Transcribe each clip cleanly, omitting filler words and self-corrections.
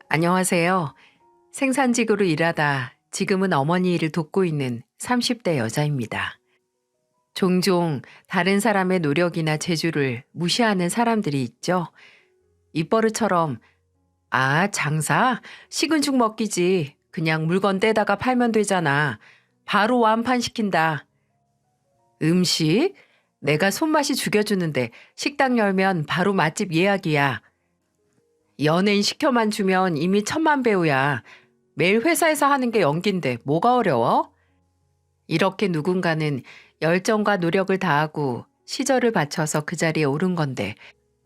안녕하세요. 생산직으로 일하다 지금은 어머니 일을 돕고 있는 30대 여자입니다. 종종 다른 사람의 노력이나 재주를 무시하는 사람들이 있죠. 입버릇처럼 장사? 식은 죽 먹기지. 그냥 물건 떼다가 팔면 되잖아. 바로 완판시킨다. 음식? 내가 손맛이 죽여주는데 식당 열면 바로 맛집 예약이야. 연예인 시켜만 주면 이미 천만 배우야. 매일 회사에서 하는 게 연기인데 뭐가 어려워? 이렇게 누군가는 열정과 노력을 다하고 시절을 바쳐서 그 자리에 오른 건데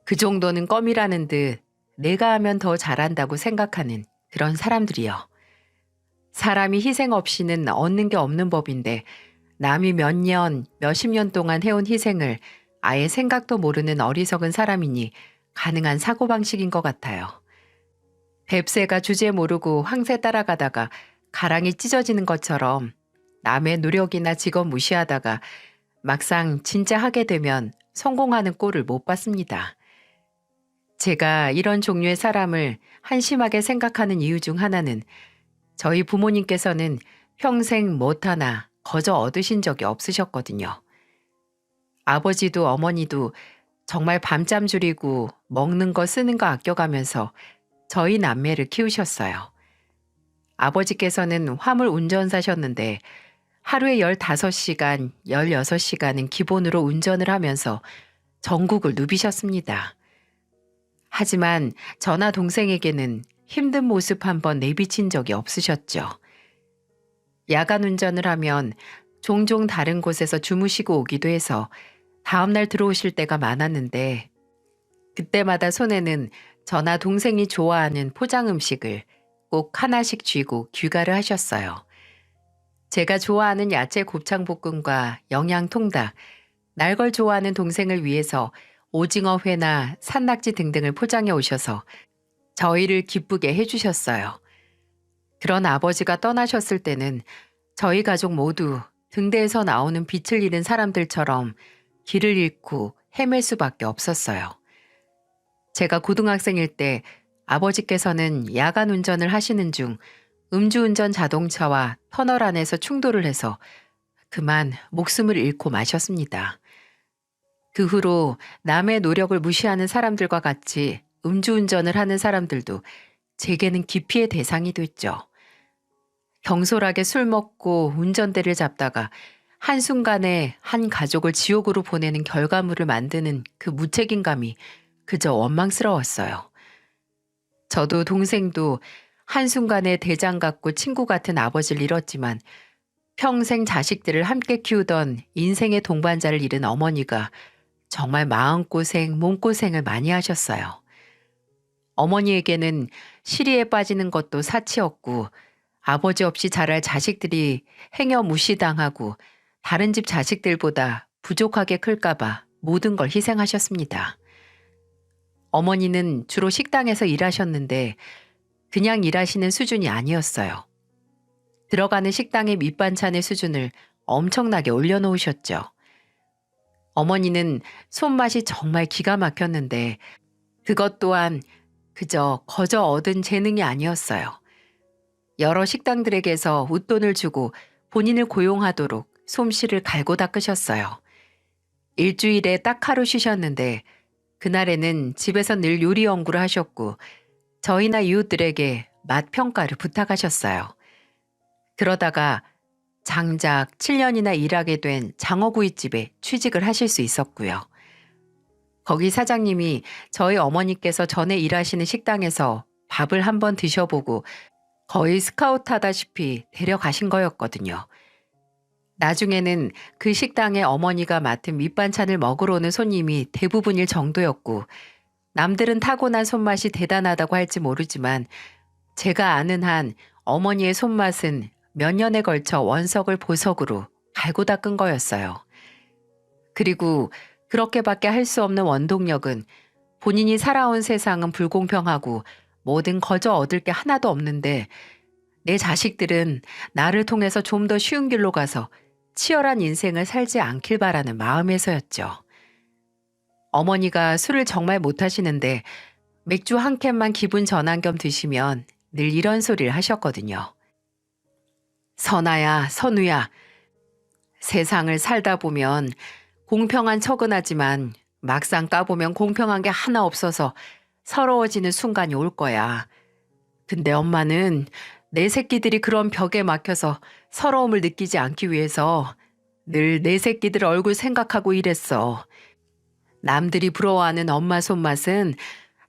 그 정도는 껌이라는 듯 내가 하면 더 잘한다고 생각하는 그런 사람들이요. 사람이 희생 없이는 얻는 게 없는 법인데 남이 몇 년, 몇십 년 동안 해온 희생을 아예 생각도 모르는 어리석은 사람이니 가능한 사고방식인 것 같아요. 뱁새가 주제 모르고 황새 따라가다가 가랑이 찢어지는 것처럼 남의 노력이나 직업 무시하다가 막상 진짜 하게 되면 성공하는 꼴을 못 봤습니다. 제가 이런 종류의 사람을 한심하게 생각하는 이유 중 하나는 저희 부모님께서는 평생 못 하나 거저 얻으신 적이 없으셨거든요. 아버지도 어머니도 정말 밤잠 줄이고 먹는 거 쓰는 거 아껴가면서 저희 남매를 키우셨어요. 아버지께서는 화물 운전사셨는데 하루에 15시간, 16시간은 기본으로 운전을 하면서 전국을 누비셨습니다. 하지만 저나 동생에게는 힘든 모습 한번 내비친 적이 없으셨죠. 야간 운전을 하면 종종 다른 곳에서 주무시고 오기도 해서 다음날 들어오실 때가 많았는데 그때마다 손에는 저나 동생이 좋아하는 포장 음식을 꼭 하나씩 쥐고 귀가를 하셨어요. 제가 좋아하는 야채 곱창볶음과 영양통닭, 날 걸 좋아하는 동생을 위해서 오징어회나 산낙지 등등을 포장해 오셔서 저희를 기쁘게 해주셨어요. 그런 아버지가 떠나셨을 때는 저희 가족 모두 등대에서 나오는 빛을 잃은 사람들처럼 길을 잃고 헤맬 수밖에 없었어요. 제가 고등학생일 때 아버지께서는 야간 운전을 하시는 중 음주운전 자동차와 터널 안에서 충돌을 해서 그만 목숨을 잃고 마셨습니다. 그 후로 남의 노력을 무시하는 사람들과 같이 음주운전을 하는 사람들도 제게는 기피의 대상이 됐죠. 경솔하게 술 먹고 운전대를 잡다가 한순간에 한 가족을 지옥으로 보내는 결과물을 만드는 그 무책임감이 그저 원망스러웠어요. 저도 동생도 한순간에 대장 같고 친구 같은 아버지를 잃었지만 평생 자식들을 함께 키우던 인생의 동반자를 잃은 어머니가 정말 마음고생, 몸고생을 많이 하셨어요. 어머니에게는 시리에 빠지는 것도 사치였고 아버지 없이 자랄 자식들이 행여 무시당하고 다른 집 자식들보다 부족하게 클까봐 모든 걸 희생하셨습니다. 어머니는 주로 식당에서 일하셨는데 그냥 일하시는 수준이 아니었어요. 들어가는 식당의 밑반찬의 수준을 엄청나게 올려놓으셨죠. 어머니는 손맛이 정말 기가 막혔는데 그것 또한 그저 거저 얻은 재능이 아니었어요. 여러 식당들에게서 웃돈을 주고 본인을 고용하도록 솜씨를 갈고 닦으셨어요. 일주일에 딱 하루 쉬셨는데 그날에는 집에서 늘 요리 연구를 하셨고 저희나 이웃들에게 맛 평가를 부탁하셨어요. 그러다가 장작 7년이나 일하게 된 장어구이집에 취직을 하실 수 있었고요. 거기 사장님이 저희 어머니께서 전에 일하시는 식당에서 밥을 한번 드셔보고 거의 스카우트 하다시피 데려가신 거였거든요. 나중에는 그 식당에 어머니가 맡은 밑반찬을 먹으러 오는 손님이 대부분일 정도였고 남들은 타고난 손맛이 대단하다고 할지 모르지만 제가 아는 한 어머니의 손맛은 몇 년에 걸쳐 원석을 보석으로 갈고 닦은 거였어요. 그리고 그렇게밖에 할 수 없는 원동력은 본인이 살아온 세상은 불공평하고 뭐든 거저 얻을 게 하나도 없는데 내 자식들은 나를 통해서 좀 더 쉬운 길로 가서 치열한 인생을 살지 않길 바라는 마음에서였죠. 어머니가 술을 정말 못하시는데 맥주 한 캔만 기분 전환 겸 드시면 늘 이런 소리를 하셨거든요. 선아야, 선우야, 세상을 살다 보면 공평한 척은 하지만 막상 까보면 공평한 게 하나 없어서 서러워지는 순간이 올 거야. 근데 엄마는 내 새끼들이 그런 벽에 막혀서 서러움을 느끼지 않기 위해서 늘 내 새끼들 얼굴 생각하고 일했어. 남들이 부러워하는 엄마 손맛은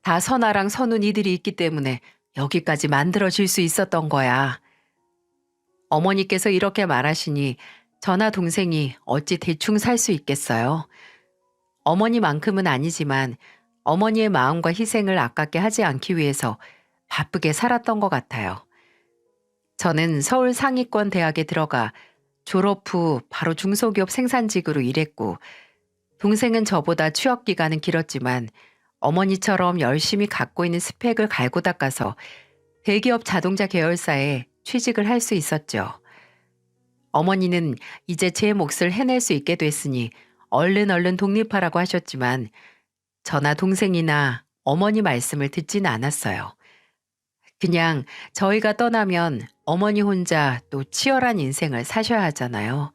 다 선아랑 선우 니들이 있기 때문에 여기까지 만들어질 수 있었던 거야. 어머니께서 이렇게 말하시니 저나 동생이 어찌 대충 살 수 있겠어요. 어머니만큼은 아니지만 어머니의 마음과 희생을 아깝게 하지 않기 위해서 바쁘게 살았던 것 같아요. 저는 서울 상위권 대학에 들어가 졸업 후 바로 중소기업 생산직으로 일했고, 동생은 저보다 취업 기간은 길었지만 어머니처럼 열심히 갖고 있는 스펙을 갈고 닦아서 대기업 자동차 계열사에 취직을 할 수 있었죠. 어머니는 이제 제 몫을 해낼 수 있게 됐으니 얼른 독립하라고 하셨지만 저나 동생이나 어머니 말씀을 듣지는 않았어요. 그냥 저희가 떠나면 어머니 혼자 또 치열한 인생을 사셔야 하잖아요.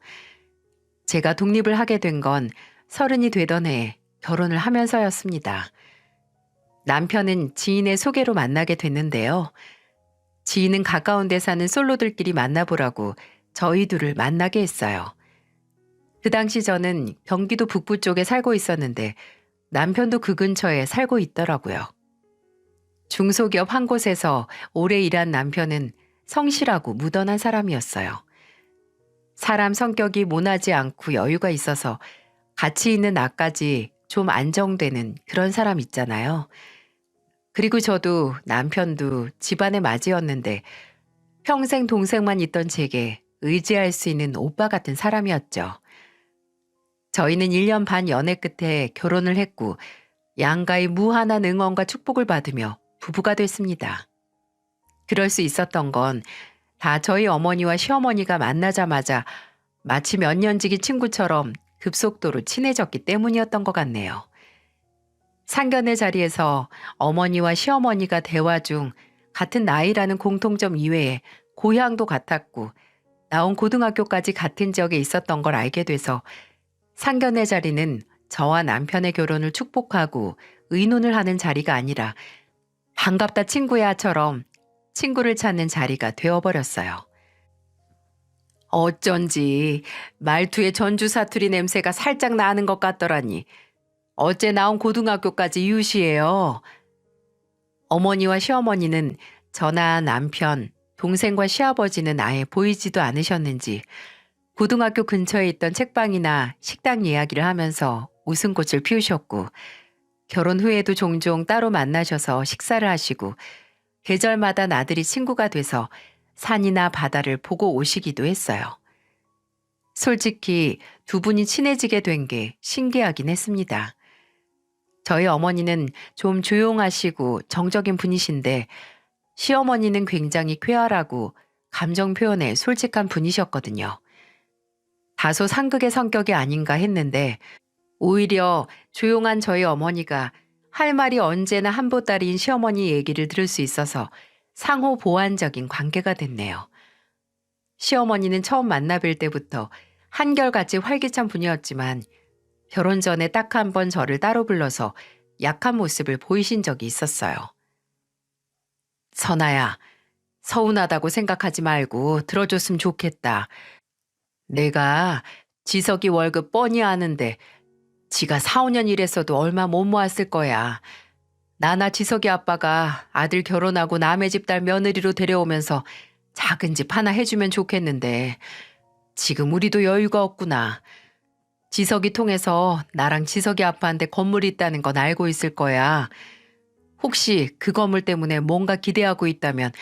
제가 독립을 하게 된 건 30이 되던 해에 결혼을 하면서였습니다. 남편은 지인의 소개로 만나게 됐는데요. 지인은 가까운 데 사는 솔로들끼리 만나보라고 저희 둘을 만나게 했어요. 그 당시 저는 경기도 북부 쪽에 살고 있었는데 남편도 그 근처에 살고 있더라고요. 중소기업 한 곳에서 오래 일한 남편은 성실하고 무던한 사람이었어요. 사람 성격이 모나지 않고 여유가 있어서 가치 있는 나까지 좀 안정되는 그런 사람 있잖아요. 그리고 저도 남편도 집안의 맞이였는데 평생 동생만 있던 제게 의지할 수 있는 오빠 같은 사람이었죠. 저희는 1년 반 연애 끝에 결혼을 했고 양가의 무한한 응원과 축복을 받으며 부부가 됐습니다. 그럴 수 있었던 건 다 저희 어머니와 시어머니가 만나자마자 마치 몇 년지기 친구처럼 급속도로 친해졌기 때문이었던 것 같네요. 상견례 자리에서 어머니와 시어머니가 대화 중 같은 나이라는 공통점 이외에 고향도 같았고 나온 고등학교까지 같은 지역에 있었던 걸 알게 돼서 상견례 자리는 저와 남편의 결혼을 축복하고 의논을 하는 자리가 아니라 반갑다 친구야처럼 친구를 찾는 자리가 되어버렸어요. 어쩐지 말투에 전주 사투리 냄새가 살짝 나는 것 같더라니. 어째 나온 고등학교까지 유시해요. 어머니와 시어머니는 저나 남편, 동생과 시아버지는 아예 보이지도 않으셨는지 고등학교 근처에 있던 책방이나 식당 이야기를 하면서 웃음꽃을 피우셨고 결혼 후에도 종종 따로 만나셔서 식사를 하시고 계절마다 나들이 친구가 돼서 산이나 바다를 보고 오시기도 했어요. 솔직히 두 분이 친해지게 된 게 신기하긴 했습니다. 저희 어머니는 좀 조용하시고 정적인 분이신데 시어머니는 굉장히 쾌활하고 감정 표현에 솔직한 분이셨거든요. 다소 상극의 성격이 아닌가 했는데 오히려 조용한 저희 어머니가 할 말이 언제나 한보따리인 시어머니 얘기를 들을 수 있어서 상호 보완적인 관계가 됐네요. 시어머니는 처음 만나뵐 때부터 한결같이 활기찬 분이었지만 결혼 전에 딱 한 번 저를 따로 불러서 약한 모습을 보이신 적이 있었어요. 선아야, 서운하다고 생각하지 말고 들어줬으면 좋겠다. 내가 지석이 월급 뻔히 아는데 지가 4, 5년 일했어도 얼마 못 모았을 거야. 나나 지석이 아빠가 아들 결혼하고 남의 집 딸 며느리로 데려오면서 작은 집 하나 해주면 좋겠는데 지금 우리도 여유가 없구나. 지석이 통해서 나랑 지석이 아빠한테 건물이 있다는 건 알고 있을 거야. 혹시 그 건물 때문에 뭔가 기대하고 있다면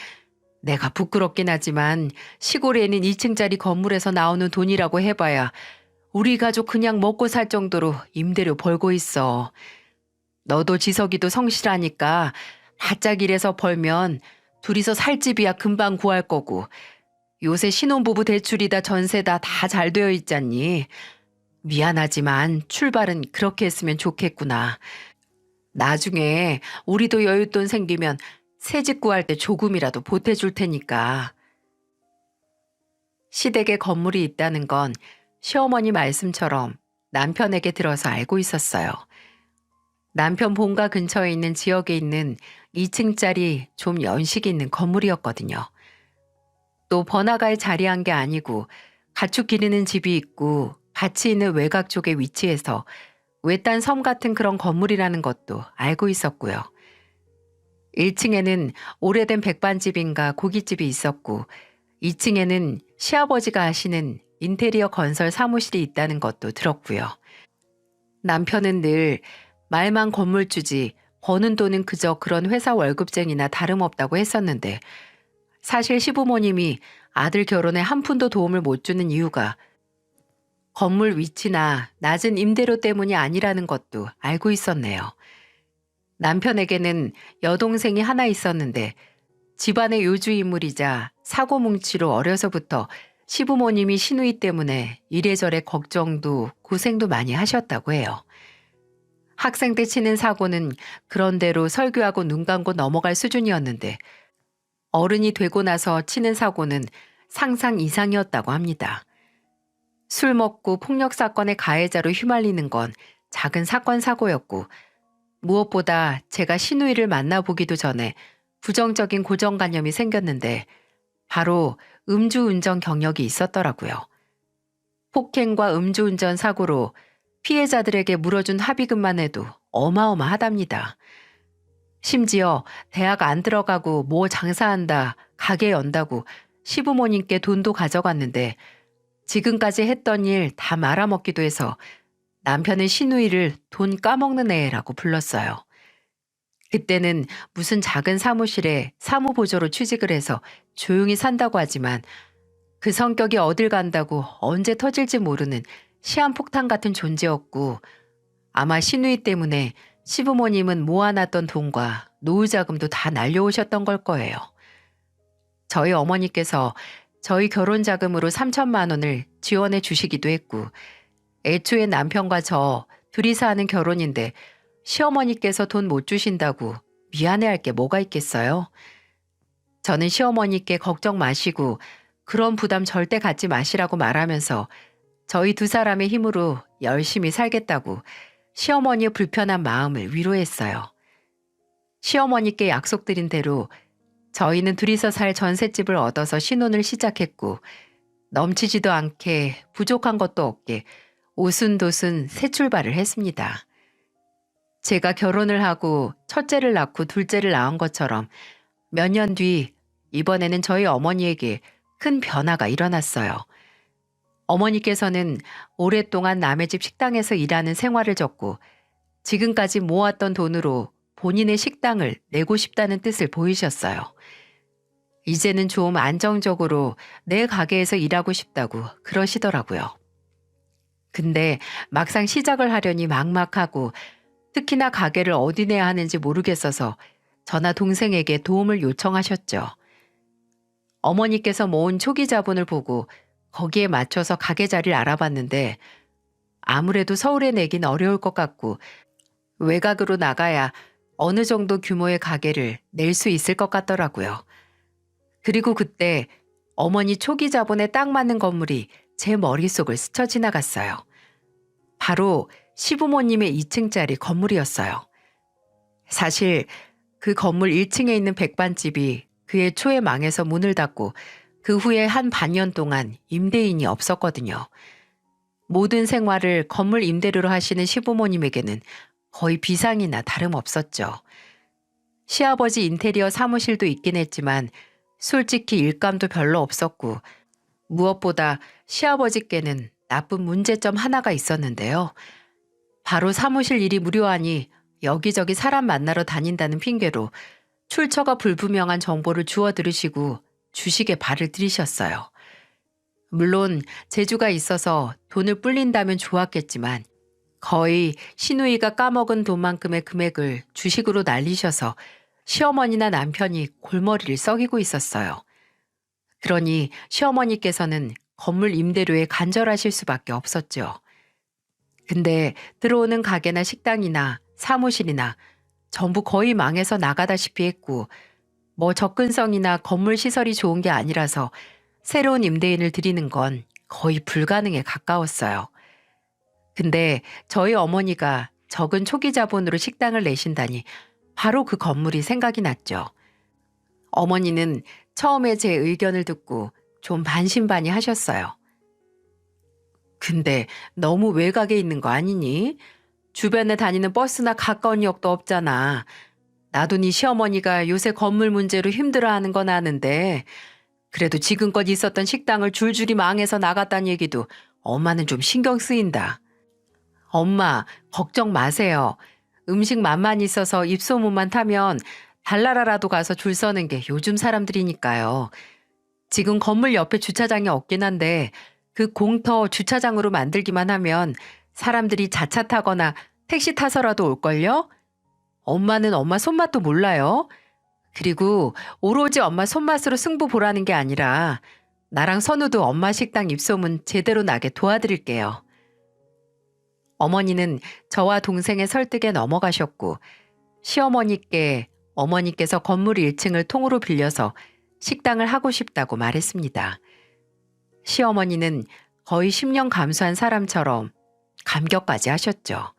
내가 부끄럽긴 하지만 시골에 있는 2층짜리 건물에서 나오는 돈이라고 해봐야 우리 가족 그냥 먹고 살 정도로 임대료 벌고 있어. 너도 지석이도 성실하니까 바짝 일해서 벌면 둘이서 살 집이야 금방 구할 거고 요새 신혼부부 대출이다 전세다 다 잘 되어 있잖니. 미안하지만 출발은 그렇게 했으면 좋겠구나. 나중에 우리도 여윳돈 생기면 새집 구할 때 조금이라도 보태줄 테니까. 시댁에 건물이 있다는 건 시어머니 말씀처럼 남편에게 들어서 알고 있었어요. 남편 본가 근처에 있는 지역에 있는 2층짜리 좀 연식이 있는 건물이었거든요. 또 번화가에 자리한 게 아니고 가축 기르는 집이 있고 밭이 있는 외곽 쪽에 위치해서 외딴 섬 같은 그런 건물이라는 것도 알고 있었고요. 1층에는 오래된 백반집인가 고깃집이 있었고 2층에는 시아버지가 하시는 인테리어 건설 사무실이 있다는 것도 들었고요. 남편은 늘 말만 건물주지 버는 돈은 그저 그런 회사 월급쟁이나 다름없다고 했었는데 사실 시부모님이 아들 결혼에 한 푼도 도움을 못 주는 이유가 건물 위치나 낮은 임대료 때문이 아니라는 것도 알고 있었네요. 남편에게는 여동생이 하나 있었는데 집안의 요주인물이자 사고뭉치로 어려서부터 시부모님이 시누이 때문에 이래저래 걱정도 고생도 많이 하셨다고 해요. 학생 때 치는 사고는 그런대로 설교하고 눈 감고 넘어갈 수준이었는데 어른이 되고 나서 치는 사고는 상상 이상이었다고 합니다. 술 먹고 폭력 사건의 가해자로 휘말리는 건 작은 사건 사고였고 무엇보다 제가 시누이를 만나보기도 전에 부정적인 고정관념이 생겼는데 바로 음주운전 경력이 있었더라고요. 폭행과 음주운전 사고로 피해자들에게 물어준 합의금만 해도 어마어마하답니다. 심지어 대학 안 들어가고 뭐 장사한다, 가게 연다고 시부모님께 돈도 가져갔는데 지금까지 했던 일 다 말아먹기도 해서 남편은 시누이를 돈 까먹는 애라고 불렀어요. 그때는 무슨 작은 사무실에 사무보조로 취직을 해서 조용히 산다고 하지만 그 성격이 어딜 간다고 언제 터질지 모르는 시한폭탄 같은 존재였고 아마 시누이 때문에 시부모님은 모아놨던 돈과 노후자금도 다 날려오셨던 걸 거예요. 저희 어머니께서 저희 결혼 자금으로 3천만 원을 지원해 주시기도 했고 애초에 남편과 저 둘이서 하는 결혼인데 시어머니께서 돈 못 주신다고 미안해할 게 뭐가 있겠어요? 저는 시어머니께 걱정 마시고 그런 부담 절대 갖지 마시라고 말하면서 저희 두 사람의 힘으로 열심히 살겠다고 시어머니의 불편한 마음을 위로했어요. 시어머니께 약속드린 대로 저희는 둘이서 살 전셋집을 얻어서 신혼을 시작했고 넘치지도 않게 부족한 것도 없게 오순도순 새 출발을 했습니다. 제가 결혼을 하고 첫째를 낳고 둘째를 낳은 것처럼 몇 년 뒤 이번에는 저희 어머니에게 큰 변화가 일어났어요. 어머니께서는 오랫동안 남의 집 식당에서 일하는 생활을 접고 지금까지 모았던 돈으로 본인의 식당을 내고 싶다는 뜻을 보이셨어요. 이제는 좀 안정적으로 내 가게에서 일하고 싶다고 그러시더라고요. 근데 막상 시작을 하려니 막막하고 특히나 가게를 어디 내야 하는지 모르겠어서 저나 동생에게 도움을 요청하셨죠. 어머니께서 모은 초기 자본을 보고 거기에 맞춰서 가게 자리를 알아봤는데 아무래도 서울에 내긴 어려울 것 같고 외곽으로 나가야 어느 정도 규모의 가게를 낼 수 있을 것 같더라고요. 그리고 그때 어머니 초기 자본에 딱 맞는 건물이 제 머릿속을 스쳐 지나갔어요. 바로 시부모님의 2층짜리 건물이었어요. 사실 그 건물 1층에 있는 백반집이 그해 초에 망해서 문을 닫고 그 후에 한 반년 동안 임대인이 없었거든요. 모든 생활을 건물 임대료로 하시는 시부모님에게는 거의 비상이나 다름없었죠. 시아버지 인테리어 사무실도 있긴 했지만 솔직히 일감도 별로 없었고 무엇보다 시아버지께는 나쁜 문제점 하나가 있었는데요. 바로 사무실 일이 무료하니 여기저기 사람 만나러 다닌다는 핑계로 출처가 불분명한 정보를 주워 들으시고 주식에 발을 들이셨어요. 물론 재주가 있어서 돈을 불린다면 좋았겠지만 거의 시누이가 까먹은 돈만큼의 금액을 주식으로 날리셔서 시어머니나 남편이 골머리를 썩이고 있었어요. 그러니 시어머니께서는 건물 임대료에 간절하실 수밖에 없었죠. 근데 들어오는 가게나 식당이나 사무실이나 전부 거의 망해서 나가다시피 했고 뭐 접근성이나 건물 시설이 좋은 게 아니라서 새로운 임대인을 들이는 건 거의 불가능에 가까웠어요. 근데 저희 어머니가 적은 초기 자본으로 식당을 내신다니 바로 그 건물이 생각이 났죠. 어머니는 처음에 제 의견을 듣고 좀 반신반의 하셨어요. 근데 너무 외곽에 있는 거 아니니? 주변에 다니는 버스나 가까운 역도 없잖아. 나도 네 시어머니가 요새 건물 문제로 힘들어하는 건 아는데 그래도 지금껏 있었던 식당을 줄줄이 망해서 나갔다는 얘기도 엄마는 좀 신경 쓰인다. 엄마, 걱정 마세요. 음식 맛만 있어서 입소문만 타면 달나라라도 가서 줄 서는 게 요즘 사람들이니까요. 지금 건물 옆에 주차장이 없긴 한데 그 공터 주차장으로 만들기만 하면 사람들이 자차 타거나 택시 타서라도 올걸요? 엄마는 엄마 손맛도 몰라요. 그리고 오로지 엄마 손맛으로 승부 보라는 게 아니라 나랑 선우도 엄마 식당 입소문 제대로 나게 도와드릴게요. 어머니는 저와 동생의 설득에 넘어가셨고 시어머니께 어머니께서 건물 1층을 통으로 빌려서 식당을 하고 싶다고 말했습니다. 시어머니는 거의 10년 감수한 사람처럼 감격까지 하셨죠.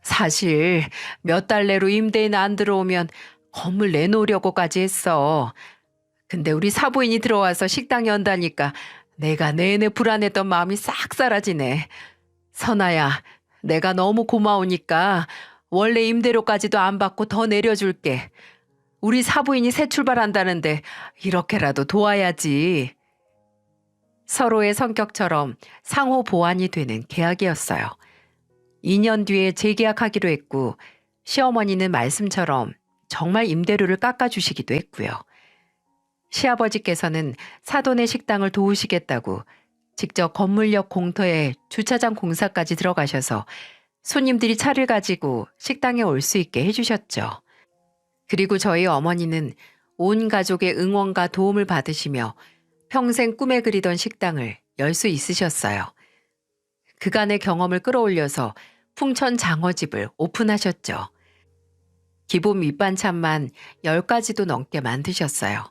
사실 몇 달 내로 임대인 안 들어오면 건물 내놓으려고까지 했어. 근데 우리 사부인이 들어와서 식당 연다니까 내가 내내 불안했던 마음이 싹 사라지네. 선아야, 내가 너무 고마우니까 원래 임대료까지도 안 받고 더 내려줄게. 우리 사부인이 새 출발한다는데 이렇게라도 도와야지. 서로의 성격처럼 상호 보완이 되는 계약이었어요. 2년 뒤에 재계약하기로 했고 시어머니는 말씀처럼 정말 임대료를 깎아주시기도 했고요. 시아버지께서는 사돈의 식당을 도우시겠다고 직접 건물역 공터에 주차장 공사까지 들어가셔서 손님들이 차를 가지고 식당에 올 수 있게 해주셨죠. 그리고 저희 어머니는 온 가족의 응원과 도움을 받으시며 평생 꿈에 그리던 식당을 열 수 있으셨어요. 그간의 경험을 끌어올려서 풍천 장어집을 오픈하셨죠. 기본 밑반찬만 10가지도 넘게 만드셨어요.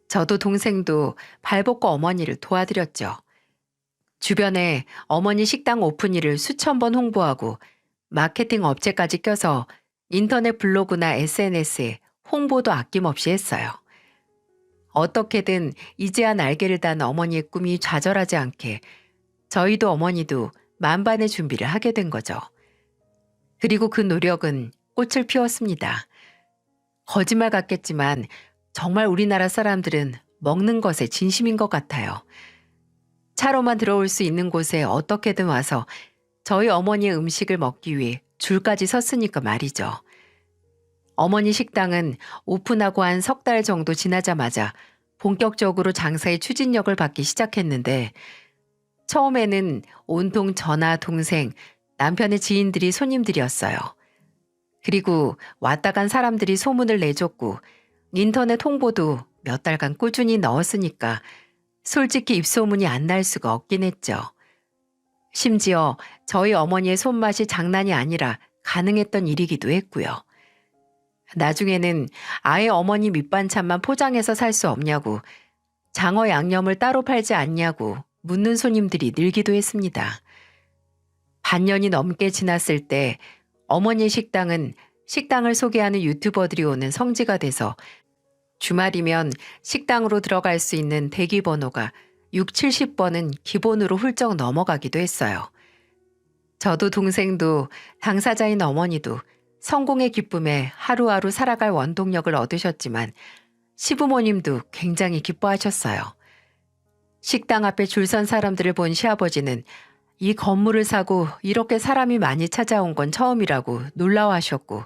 저도 동생도 발벗고 어머니를 도와드렸죠. 주변에 어머니 식당 오픈일을 수천 번 홍보하고 마케팅 업체까지 껴서 인터넷 블로그나 SNS에 홍보도 아낌없이 했어요. 어떻게든 이제야 날개를 단 어머니의 꿈이 좌절하지 않게 저희도 어머니도 만반의 준비를 하게 된 거죠. 그리고 그 노력은 꽃을 피웠습니다. 거짓말 같겠지만 정말 우리나라 사람들은 먹는 것에 진심인 것 같아요. 차로만 들어올 수 있는 곳에 어떻게든 와서 저희 어머니의 음식을 먹기 위해 줄까지 섰으니까 말이죠. 어머니 식당은 오픈하고 한 석 달 정도 지나자마자 본격적으로 장사의 추진력을 받기 시작했는데 처음에는 온통 저나 동생, 남편의 지인들이 손님들이었어요. 그리고 왔다 간 사람들이 소문을 내줬고 인터넷 홍보도 몇 달간 꾸준히 넣었으니까 솔직히 입소문이 안 날 수가 없긴 했죠. 심지어 저희 어머니의 손맛이 장난이 아니라 가능했던 일이기도 했고요. 나중에는 아예 어머니 밑반찬만 포장해서 살 수 없냐고, 장어 양념을 따로 팔지 않냐고 묻는 손님들이 늘기도 했습니다. 반년이 넘게 지났을 때 어머니 식당은 식당을 소개하는 유튜버들이 오는 성지가 돼서 주말이면 식당으로 들어갈 수 있는 대기번호가 6, 70번은 기본으로 훌쩍 넘어가기도 했어요. 저도 동생도 당사자인 어머니도 성공의 기쁨에 하루하루 살아갈 원동력을 얻으셨지만 시부모님도 굉장히 기뻐하셨어요. 식당 앞에 줄 선 사람들을 본 시아버지는 이 건물을 사고 이렇게 사람이 많이 찾아온 건 처음이라고 놀라워하셨고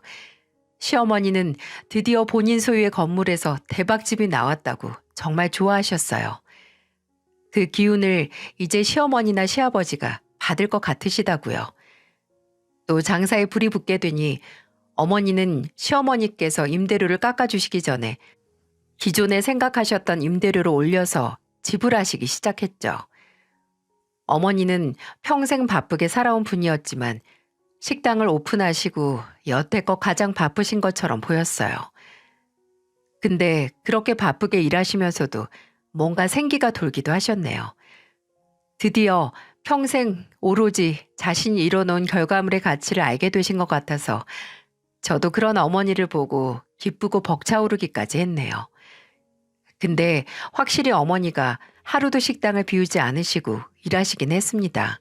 시어머니는 드디어 본인 소유의 건물에서 대박집이 나왔다고 정말 좋아하셨어요. 그 기운을 이제 시어머니나 시아버지가 받을 것 같으시다고요. 또 장사에 불이 붙게 되니 어머니는 시어머니께서 임대료를 깎아주시기 전에 기존에 생각하셨던 임대료를 올려서 지불하시기 시작했죠. 어머니는 평생 바쁘게 살아온 분이었지만 식당을 오픈하시고 여태껏 가장 바쁘신 것처럼 보였어요. 근데 그렇게 바쁘게 일하시면서도 뭔가 생기가 돌기도 하셨네요. 드디어 평생 오로지 자신이 이뤄놓은 결과물의 가치를 알게 되신 것 같아서 저도 그런 어머니를 보고 기쁘고 벅차오르기까지 했네요. 근데 확실히 어머니가 하루도 식당을 비우지 않으시고 일하시긴 했습니다.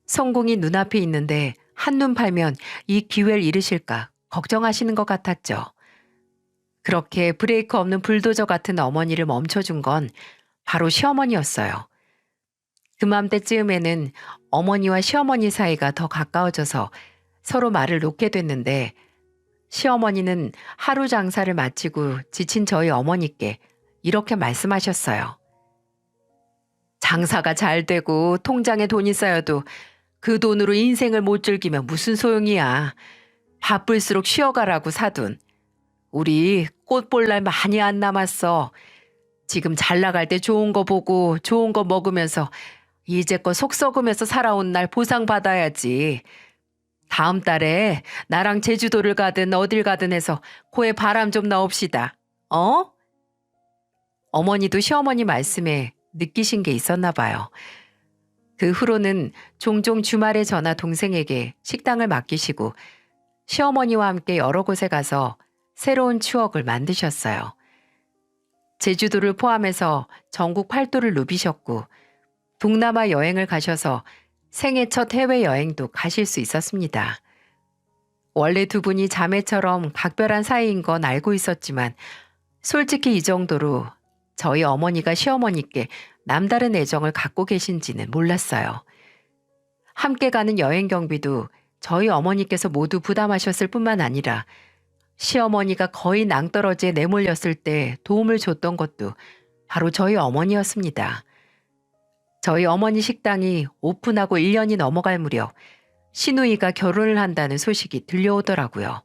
성공이 눈앞에 있는데 한눈 팔면 이 기회를 잃으실까 걱정하시는 것 같았죠. 그렇게 브레이크 없는 불도저 같은 어머니를 멈춰준 건 바로 시어머니였어요. 그맘때쯤에는 어머니와 시어머니 사이가 더 가까워져서 서로 말을 놓게 됐는데 시어머니는 하루 장사를 마치고 지친 저희 어머니께 이렇게 말씀하셨어요. 장사가 잘 되고 통장에 돈이 쌓여도 그 돈으로 인생을 못 즐기면 무슨 소용이야. 바쁠수록 쉬어가라고 사돈. 우리 꽃 볼 날 많이 안 남았어. 지금 잘 나갈 때 좋은 거 보고 좋은 거 먹으면서 이제껏 속 썩으면서 살아온 날 보상받아야지. 다음 달에 나랑 제주도를 가든 어딜 가든 해서 코에 바람 좀 넣읍시다. 어? 어머니도 시어머니 말씀에 느끼신 게 있었나 봐요. 그 후로는 종종 주말에 저나 동생에게 식당을 맡기시고 시어머니와 함께 여러 곳에 가서 새로운 추억을 만드셨어요. 제주도를 포함해서 전국 8도를 누비셨고 동남아 여행을 가셔서 생애 첫 해외여행도 가실 수 있었습니다. 원래 두 분이 자매처럼 각별한 사이인 건 알고 있었지만 솔직히 이 정도로 저희 어머니가 시어머니께 남다른 애정을 갖고 계신지는 몰랐어요. 함께 가는 여행 경비도 저희 어머니께서 모두 부담하셨을 뿐만 아니라 시어머니가 거의 낭떠러지에 내몰렸을 때 도움을 줬던 것도 바로 저희 어머니였습니다. 저희 어머니 식당이 오픈하고 1년이 넘어갈 무렵 시누이가 결혼을 한다는 소식이 들려오더라고요.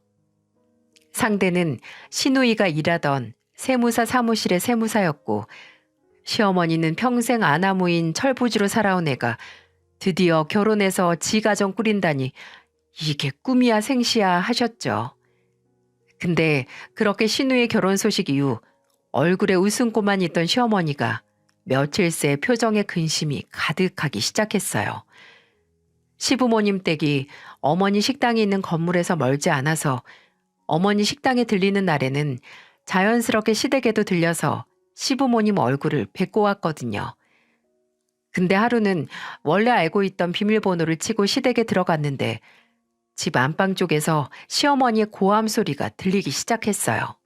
상대는 시누이가 일하던 세무사 사무실의 세무사였고 시어머니는 평생 아나무인 철부지로 살아온 애가 드디어 결혼해서 지가정 꾸린다니 이게 꿈이야 생시야 하셨죠. 근데 그렇게 시누이 결혼 소식 이후 얼굴에 웃음꽃만 있던 시어머니가 며칠 새 표정에 근심이 가득하기 시작했어요. 시부모님 댁이 어머니 식당이 있는 건물에서 멀지 않아서 어머니 식당에 들리는 날에는 자연스럽게 시댁에도 들려서 시부모님 얼굴을 뵙고 왔거든요. 근데 하루는 원래 알고 있던 비밀번호를 치고 시댁에 들어갔는데 집 안방 쪽에서 시어머니의 고함 소리가 들리기 시작했어요.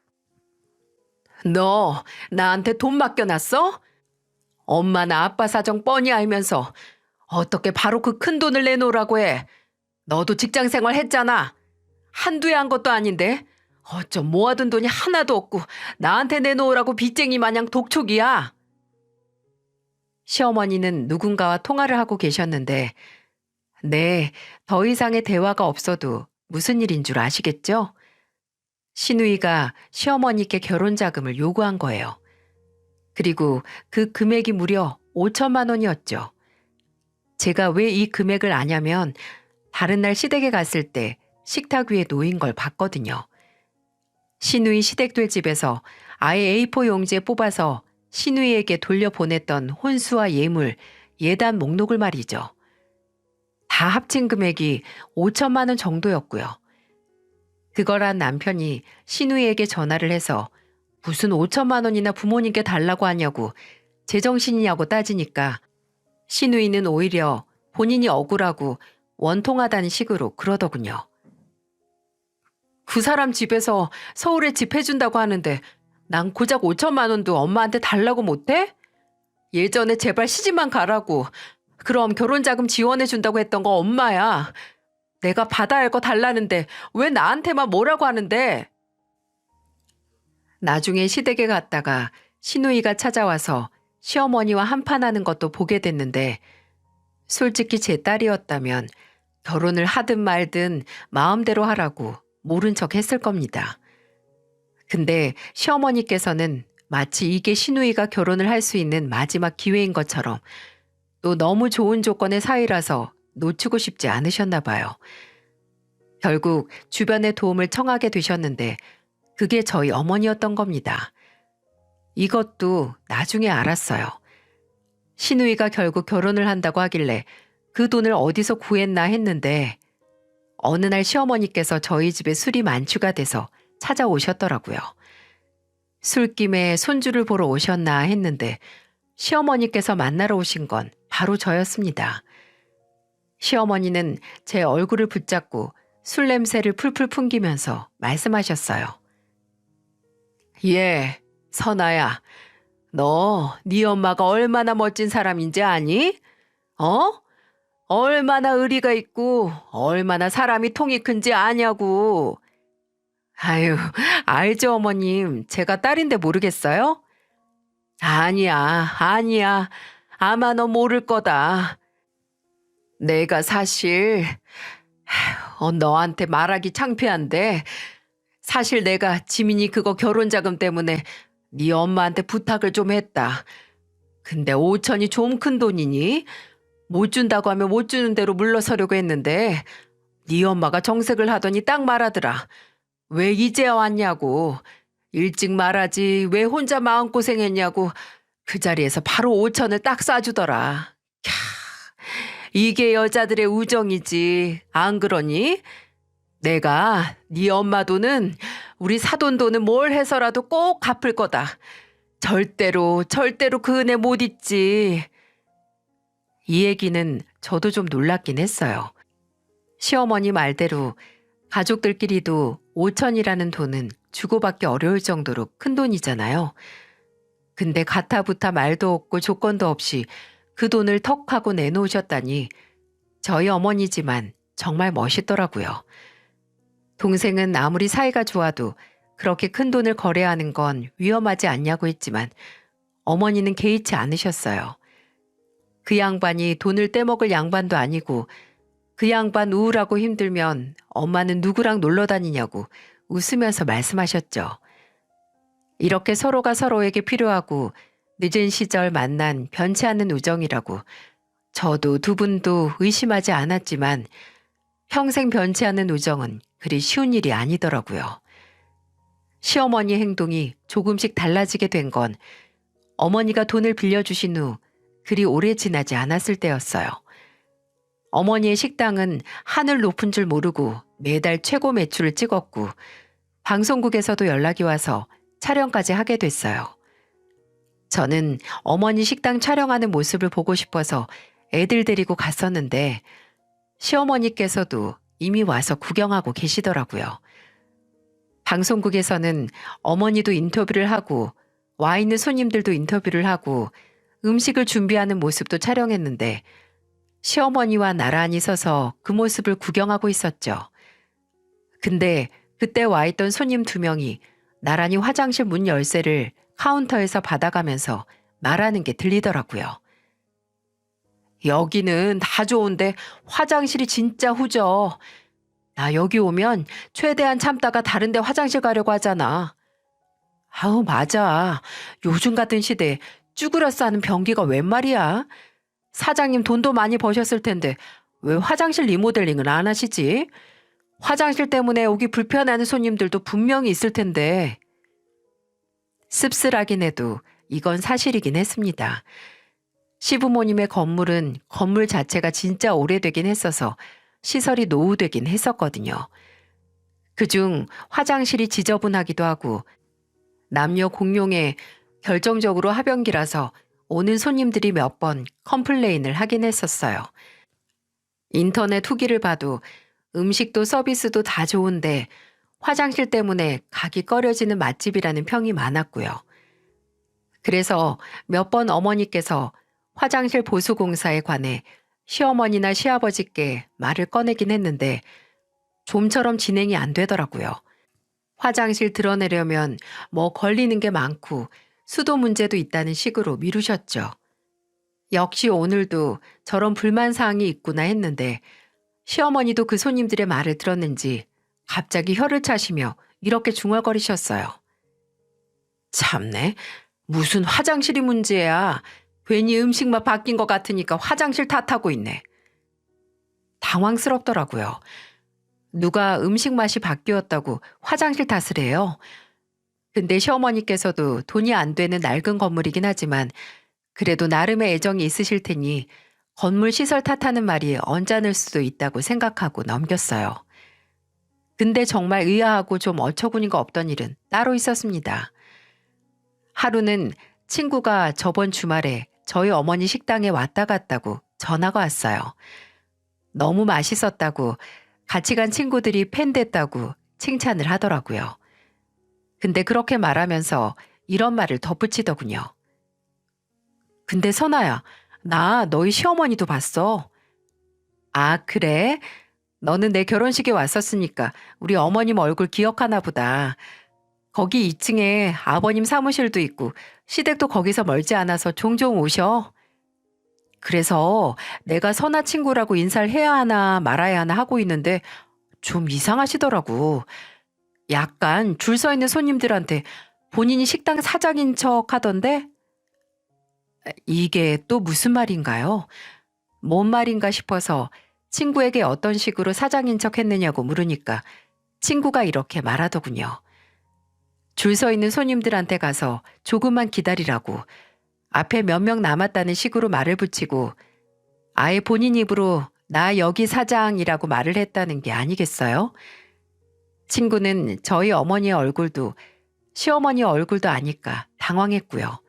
너 나한테 돈 맡겨놨어? 엄마나 아빠 사정 뻔히 알면서 어떻게 바로 그 큰 돈을 내놓으라고 해. 너도 직장 생활 했잖아. 한두 해 한 것도 아닌데 어쩜 모아둔 돈이 하나도 없고 나한테 내놓으라고 빚쟁이 마냥 독촉이야. 시어머니는 누군가와 통화를 하고 계셨는데 네, 더 이상의 대화가 없어도 무슨 일인 줄 아시겠죠? 시누이가 시어머니께 결혼 자금을 요구한 거예요. 그리고 그 금액이 무려 5천만 원이었죠. 제가 왜 이 금액을 아냐면 다른 날 시댁에 갔을 때 식탁 위에 놓인 걸 봤거든요. 시누이 시댁들 집에서 아예 A4 용지에 뽑아서 시누이에게 돌려보냈던 혼수와 예물, 예단 목록을 말이죠. 다 합친 금액이 5천만 원 정도였고요. 그걸 한 남편이 시누이에게 전화를 해서 무슨 5천만 원이나 부모님께 달라고 하냐고 제정신이냐고 따지니까 시누이는 오히려 본인이 억울하고 원통하다는 식으로 그러더군요. 그 사람 집에서 서울에 집 해준다고 하는데 난 고작 5천만 원도 엄마한테 달라고 못해? 예전에 제발 시집만 가라고. 그럼 결혼자금 지원해준다고 했던 거 엄마야. 내가 받아야 할 거 달라는데 왜 나한테만 뭐라고 하는데? 나중에 시댁에 갔다가 시누이가 찾아와서 시어머니와 한판하는 것도 보게 됐는데 솔직히 제 딸이었다면 결혼을 하든 말든 마음대로 하라고 모른 척 했을 겁니다. 근데 시어머니께서는 마치 이게 시누이가 결혼을 할 수 있는 마지막 기회인 것처럼 또 너무 좋은 조건의 사이라서 놓치고 싶지 않으셨나 봐요. 결국 주변의 도움을 청하게 되셨는데 그게 저희 어머니였던 겁니다. 이것도 나중에 알았어요. 시누이가 결국 결혼을 한다고 하길래 그 돈을 어디서 구했나 했는데 어느 날 시어머니께서 저희 집에 술이 만취가 돼서 찾아오셨더라고요. 술김에 손주를 보러 오셨나 했는데 시어머니께서 만나러 오신 건 바로 저였습니다. 시어머니는 제 얼굴을 붙잡고 술 냄새를 풀풀 풍기면서 말씀하셨어요. 예, 선아야, 너 네 엄마가 얼마나 멋진 사람인지 아니? 어? 얼마나 의리가 있고 얼마나 사람이 통이 큰지 아냐고. 아유, 알죠 어머님. 제가 딸인데 모르겠어요? 아니야, 아니야. 아마 너 모를 거다. 내가 사실 너한테 말하기 창피한데 사실 내가 지민이 그거 결혼 자금 때문에 네 엄마한테 부탁을 좀 했다. 근데 5천이 좀 큰 돈이니 못 준다고 하면 못 주는 대로 물러서려고 했는데 네 엄마가 정색을 하더니 딱 말하더라. 왜 이제 왔냐고. 일찍 말하지 왜 혼자 마음고생했냐고. 그 자리에서 바로 5천을 딱 쏴주더라. 캬, 이게 여자들의 우정이지. 안 그러니? 내가 네 엄마 돈은 우리 사돈 돈은 뭘 해서라도 꼭 갚을 거다. 절대로 절대로 그 은혜 못 잊지. 이 얘기는 저도 좀 놀랍긴 했어요. 시어머니 말대로 가족들끼리도 5천이라는 돈은 주고받기 어려울 정도로 큰 돈이잖아요. 근데 가타부타 말도 없고 조건도 없이 그 돈을 턱 하고 내놓으셨다니 저희 어머니지만 정말 멋있더라고요. 동생은 아무리 사이가 좋아도 그렇게 큰 돈을 거래하는 건 위험하지 않냐고 했지만 어머니는 개의치 않으셨어요. 그 양반이 돈을 떼먹을 양반도 아니고 그 양반 우울하고 힘들면 엄마는 누구랑 놀러 다니냐고 웃으면서 말씀하셨죠. 이렇게 서로가 서로에게 필요하고 늦은 시절 만난 변치 않는 우정이라고 저도 두 분도 의심하지 않았지만 평생 변치 않는 우정은 그리 쉬운 일이 아니더라고요. 시어머니 행동이 조금씩 달라지게 된 건 어머니가 돈을 빌려주신 후 그리 오래 지나지 않았을 때였어요. 어머니의 식당은 하늘 높은 줄 모르고 매달 최고 매출을 찍었고 방송국에서도 연락이 와서 촬영까지 하게 됐어요. 저는 어머니 식당 촬영하는 모습을 보고 싶어서 애들 데리고 갔었는데 시어머니께서도 이미 와서 구경하고 계시더라고요. 방송국에서는 어머니도 인터뷰를 하고 와 있는 손님들도 인터뷰를 하고 음식을 준비하는 모습도 촬영했는데 시어머니와 나란히 서서 그 모습을 구경하고 있었죠. 근데 그때 와 있던 손님 2명이 나란히 화장실 문 열쇠를 카운터에서 받아가면서 말하는 게 들리더라고요. 여기는 다 좋은데 화장실이 진짜 후져. 나 여기 오면 최대한 참다가 다른 데 화장실 가려고 하잖아. 아우 맞아. 요즘 같은 시대에 쭈그려 싸는 변기가 웬 말이야. 사장님 돈도 많이 버셨을 텐데 왜 화장실 리모델링을 안 하시지? 화장실 때문에 오기 불편해하는 손님들도 분명히 있을 텐데. 씁쓸하긴 해도 이건 사실이긴 했습니다. 시부모님의 건물은 건물 자체가 진짜 오래되긴 했어서 시설이 노후되긴 했었거든요. 그중 화장실이 지저분하기도 하고 남녀 공용에 결정적으로 하변기라서 오는 손님들이 몇 번 컴플레인을 하긴 했었어요. 인터넷 후기를 봐도 음식도 서비스도 다 좋은데 화장실 때문에 가기 꺼려지는 맛집이라는 평이 많았고요. 그래서 몇 번 어머니께서 화장실 보수공사에 관해 시어머니나 시아버지께 말을 꺼내긴 했는데 좀처럼 진행이 안 되더라고요. 화장실 드러내려면 뭐 걸리는 게 많고 수도 문제도 있다는 식으로 미루셨죠. 역시 오늘도 저런 불만사항이 있구나 했는데 시어머니도 그 손님들의 말을 들었는지 갑자기 혀를 차시며 이렇게 중얼거리셨어요. 참네. 무슨 화장실이 문제야. 괜히 음식만 바뀐 것 같으니까 화장실 탓하고 있네. 당황스럽더라고요. 누가 음식 맛이 바뀌었다고 화장실 탓을 해요. 근데 시어머니께서도 돈이 안 되는 낡은 건물이긴 하지만 그래도 나름의 애정이 있으실 테니 건물 시설 탓하는 말이 언짢을 수도 있다고 생각하고 넘겼어요. 근데 정말 의아하고 좀 어처구니가 없던 일은 따로 있었습니다. 하루는 친구가 저번 주말에 저희 어머니 식당에 왔다 갔다고 전화가 왔어요. 너무 맛있었다고 같이 간 친구들이 팬 됐다고 칭찬을 하더라고요. 근데 그렇게 말하면서 이런 말을 덧붙이더군요. 근데 선아야, 나 너희 시어머니도 봤어. 아, 그래? 너는 내 결혼식에 왔었으니까 우리 어머님 얼굴 기억하나 보다. 거기 2층에 아버님 사무실도 있고 시댁도 거기서 멀지 않아서 종종 오셔. 그래서 내가 선아 친구라고 인사를 해야 하나 말아야 하나 하고 있는데 좀 이상하시더라고. 약간 줄 서 있는 손님들한테 본인이 식당 사장인 척 하던데 이게 또 무슨 말인가요? 뭔 말인가 싶어서 친구에게 어떤 식으로 사장인 척 했느냐고 물으니까 친구가 이렇게 말하더군요. 줄 서 있는 손님들한테 가서 조금만 기다리라고 앞에 몇 명 남았다는 식으로 말을 붙이고 아예 본인 입으로 나 여기 사장이라고 말을 했다는 게 아니겠어요? 친구는 저희 어머니의 얼굴도 시어머니 얼굴도 아니까 당황했고요.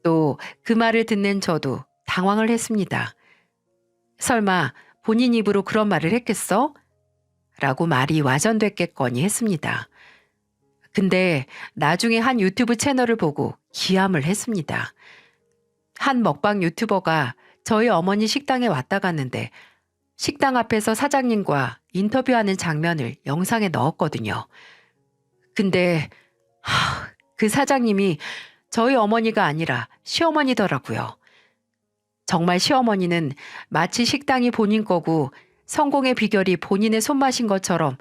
또 그 말을 듣는 저도 당황을 했습니다. 설마 본인 입으로 그런 말을 했겠어? 라고 말이 와전됐겠거니 했습니다. 근데 나중에 한 유튜브 채널을 보고 기함을 했습니다. 한 먹방 유튜버가 저희 어머니 식당에 왔다 갔는데 식당 앞에서 사장님과 인터뷰하는 장면을 영상에 넣었거든요. 근데 그 사장님이 저희 어머니가 아니라 시어머니더라고요. 정말 시어머니는 마치 식당이 본인 거고 성공의 비결이 본인의 손맛인 것처럼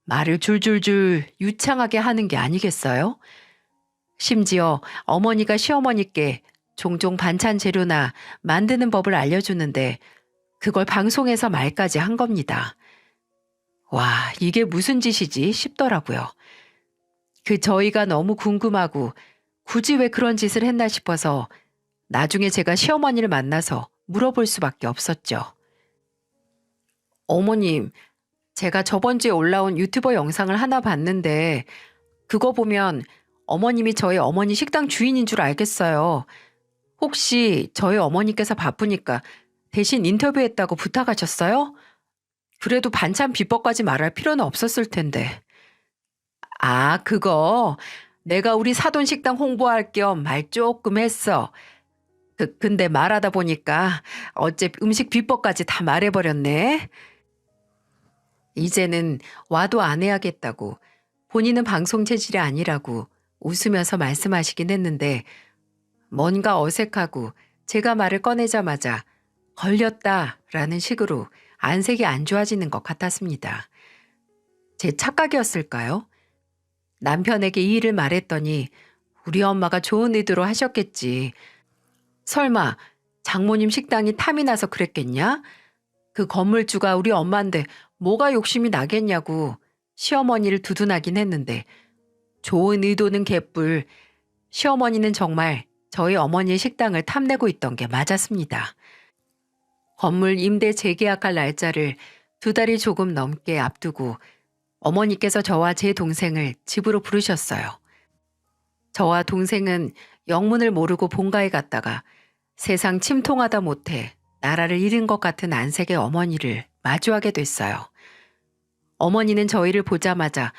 말을 줄줄줄 유창하게 하는 게 아니겠어요? 심지어 어머니가 시어머니께 종종 반찬 재료나 만드는 법을 알려주는데 그걸 방송에서 말까지 한 겁니다. 와, 이게 무슨 짓이지 싶더라고요. 저희가 너무 궁금하고 굳이 왜 그런 짓을 했나 싶어서 나중에 제가 시어머니를 만나서 물어볼 수밖에 없었죠. 어머님, 제가 저번 주에 올라온 유튜버 영상을 하나 봤는데 그거 보면 어머님이 저희 어머니 식당 주인인 줄 알겠어요. 혹시 저희 어머니께서 바쁘니까 대신 인터뷰했다고 부탁하셨어요? 그래도 반찬 비법까지 말할 필요는 없었을 텐데. 아, 그거 내가 우리 사돈 식당 홍보할 겸 말 조금 했어. 근데 말하다 보니까 어째 음식 비법까지 다 말해버렸네. 이제는 와도 안 해야겠다고 본인은 방송 체질이 아니라고 웃으면서 말씀하시긴 했는데 뭔가 어색하고 제가 말을 꺼내자마자 걸렸다라는 식으로 안색이 안 좋아지는 것 같았습니다. 제 착각이었을까요? 남편에게 이 일을 말했더니 우리 엄마가 좋은 의도로 하셨겠지. 설마 장모님 식당이 탐이 나서 그랬겠냐? 그 건물주가 우리 엄마인데 뭐가 욕심이 나겠냐고 시어머니를 두둔하긴 했는데 좋은 의도는 개뿔. 시어머니는 정말 저희 어머니의 식당을 탐내고 있던 게 맞았습니다. 건물 임대 재계약할 날짜를 2달이 조금 넘게 앞두고 어머니께서 저와 제 동생을 집으로 부르셨어요. 저와 동생은 영문을 모르고 본가에 갔다가 세상 침통하다 못해 나라를 잃은 것 같은 안색의 어머니를 마주하게 됐어요. 어머니는 저희를 보자마자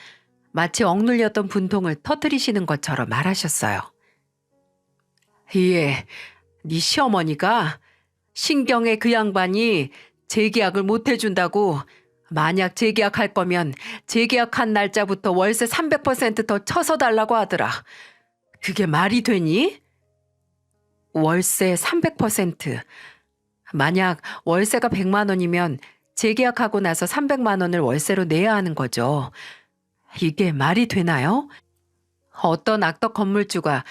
마치 억눌렸던 분통을 터뜨리시는 것처럼 말하셨어요. 예, 네 시어머니가 신경의 그 양반이 재계약을 못 해준다고 만약 재계약할 거면 재계약한 날짜부터 월세 300%더 쳐서 달라고 하더라. 그게 말이 되니? 월세 300%. 만약 월세가 100만 원이면 재계약하고 나서 300만 원을 월세로 내야 하는 거죠. 이게 말이 되나요? 어떤 악덕 건물주가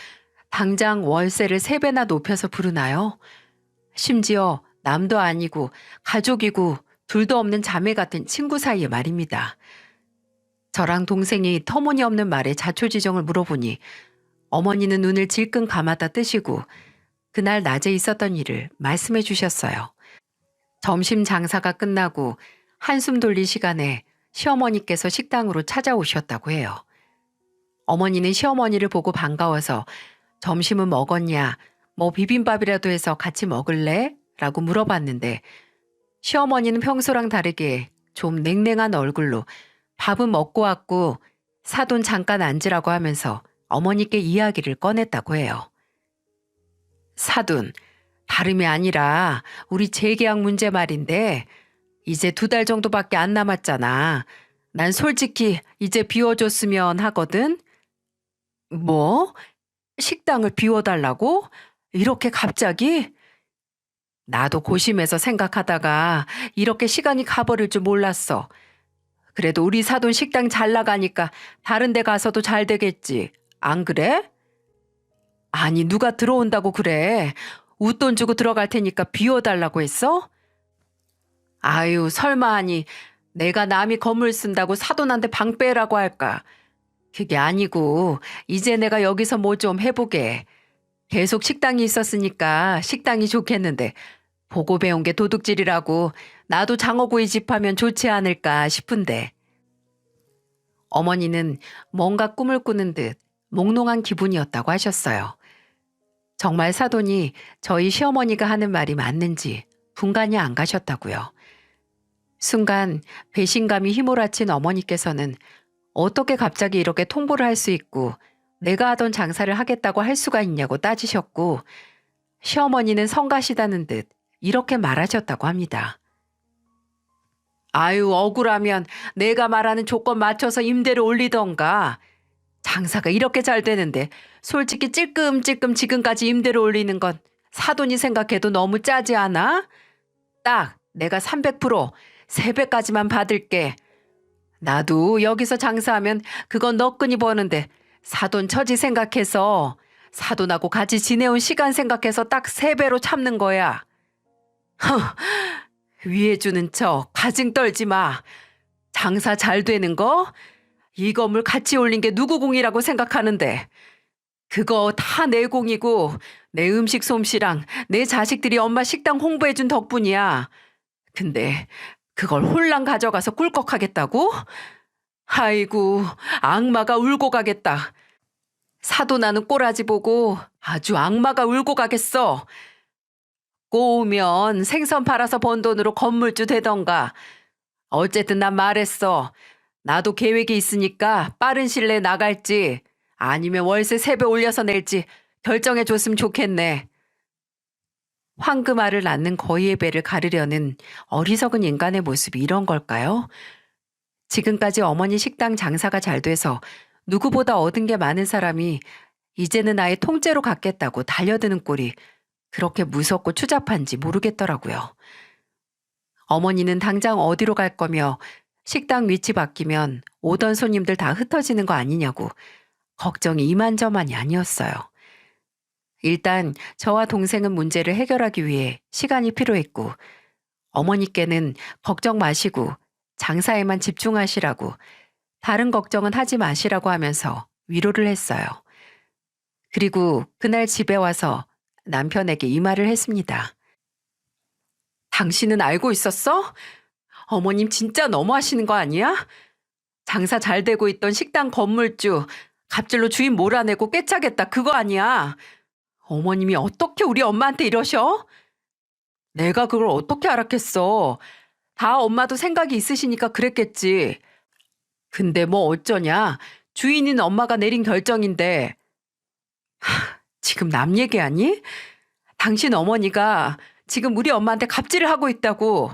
당장 월세를 3배나 높여서 부르나요? 심지어 남도 아니고 가족이고 둘도 없는 자매 같은 친구 사이에 말입니다. 저랑 동생이 터무니없는 말에 자초지종을 물어보니 어머니는 눈을 질끈 감았다 뜨시고 그날 낮에 있었던 일을 말씀해 주셨어요. 점심 장사가 끝나고 한숨 돌릴 시간에 시어머니께서 식당으로 찾아오셨다고 해요. 어머니는 시어머니를 보고 반가워서 점심은 먹었냐, 뭐 비빔밥이라도 해서 같이 먹을래? 라고 물어봤는데 시어머니는 평소랑 다르게 좀 냉랭한 얼굴로 밥은 먹고 왔고 사돈 잠깐 앉으라고 하면서 어머니께 이야기를 꺼냈다고 해요. 사돈, 다름이 아니라 우리 재계약 문제 말인데 이제 2달 정도밖에 안 남았잖아. 난 솔직히 이제 비워줬으면 하거든. 뭐? 식당을 비워달라고? 이렇게 갑자기? 나도 고심해서 생각하다가 이렇게 시간이 가버릴 줄 몰랐어. 그래도 우리 사돈 식당 잘 나가니까 다른 데 가서도 잘 되겠지. 안 그래? 아니, 누가 들어온다고 그래. 웃돈 주고 들어갈 테니까 비워달라고 했어? 아유, 설마 하니 내가 남이 건물 쓴다고 사돈한테 방 빼라고 할까? 그게 아니고 이제 내가 여기서 뭐 좀 해보게. 계속 식당이 있었으니까 식당이 좋겠는데 보고 배운 게 도둑질이라고 나도 장어구이 집 하면 좋지 않을까 싶은데. 어머니는 뭔가 꿈을 꾸는 듯 몽롱한 기분이었다고 하셨어요. 정말 사돈이 저희 시어머니가 하는 말이 맞는지 분간이 안 가셨다고요. 순간 배신감이 휘몰아친 어머니께서는 어떻게 갑자기 이렇게 통보를 할 수 있고 내가 하던 장사를 하겠다고 할 수가 있냐고 따지셨고 시어머니는 성가시다는 듯 이렇게 말하셨다고 합니다. 아유, 억울하면 내가 말하는 조건 맞춰서 임대를 올리던가. 장사가 이렇게 잘 되는데 솔직히 찔끔찔끔 지금까지 임대를 올리는 건 사돈이 생각해도 너무 짜지 않아? 딱 내가 300% 3배까지만 받을게. 나도 여기서 장사하면 그건 너끈히 버는데 사돈 처지 생각해서 사돈하고 같이 지내온 시간 생각해서 딱 3배로 참는 거야. 위에 주는 척 가증 떨지 마. 장사 잘 되는 거? 이 건물 같이 올린 게 누구 공이라고 생각하는데 그거 다 내 공이고 내 음식 솜씨랑 내 자식들이 엄마 식당 홍보해준 덕분이야. 근데 그걸 홀랑 가져가서 꿀꺽하겠다고? 아이고, 악마가 울고 가겠다. 사돈나는 꼬라지 보고 아주 악마가 울고 가겠어. 꼬우면 생선 팔아서 번 돈으로 건물주 되던가. 어쨌든 난 말했어. 나도 계획이 있으니까 빠른 시일 내에 나갈지 아니면 월세 3배 올려서 낼지 결정해 줬으면 좋겠네. 황금알을 낳는 거위의 배를 가르려는 어리석은 인간의 모습이 이런 걸까요? 지금까지 어머니 식당 장사가 잘 돼서 누구보다 얻은 게 많은 사람이 이제는 아예 통째로 갖겠다고 달려드는 꼴이 그렇게 무섭고 추잡한지 모르겠더라고요. 어머니는 당장 어디로 갈 거며 식당 위치 바뀌면 오던 손님들 다 흩어지는 거 아니냐고 걱정이 이만저만이 아니었어요. 일단 저와 동생은 문제를 해결하기 위해 시간이 필요했고 어머니께는 걱정 마시고 장사에만 집중하시라고 다른 걱정은 하지 마시라고 하면서 위로를 했어요. 그리고 그날 집에 와서 남편에게 이 말을 했습니다. 당신은 알고 있었어? 어머님 진짜 너무하시는 거 아니야? 장사 잘 되고 있던 식당 건물주 갑질로 주인 몰아내고 꿰차겠다 그거 아니야. 어머님이 어떻게 우리 엄마한테 이러셔? 내가 그걸 어떻게 알았겠어. 다 엄마도 생각이 있으시니까 그랬겠지. 근데 뭐 어쩌냐. 주인인 엄마가 내린 결정인데. 지금 남 얘기하니? 당신 어머니가 지금 우리 엄마한테 갑질을 하고 있다고.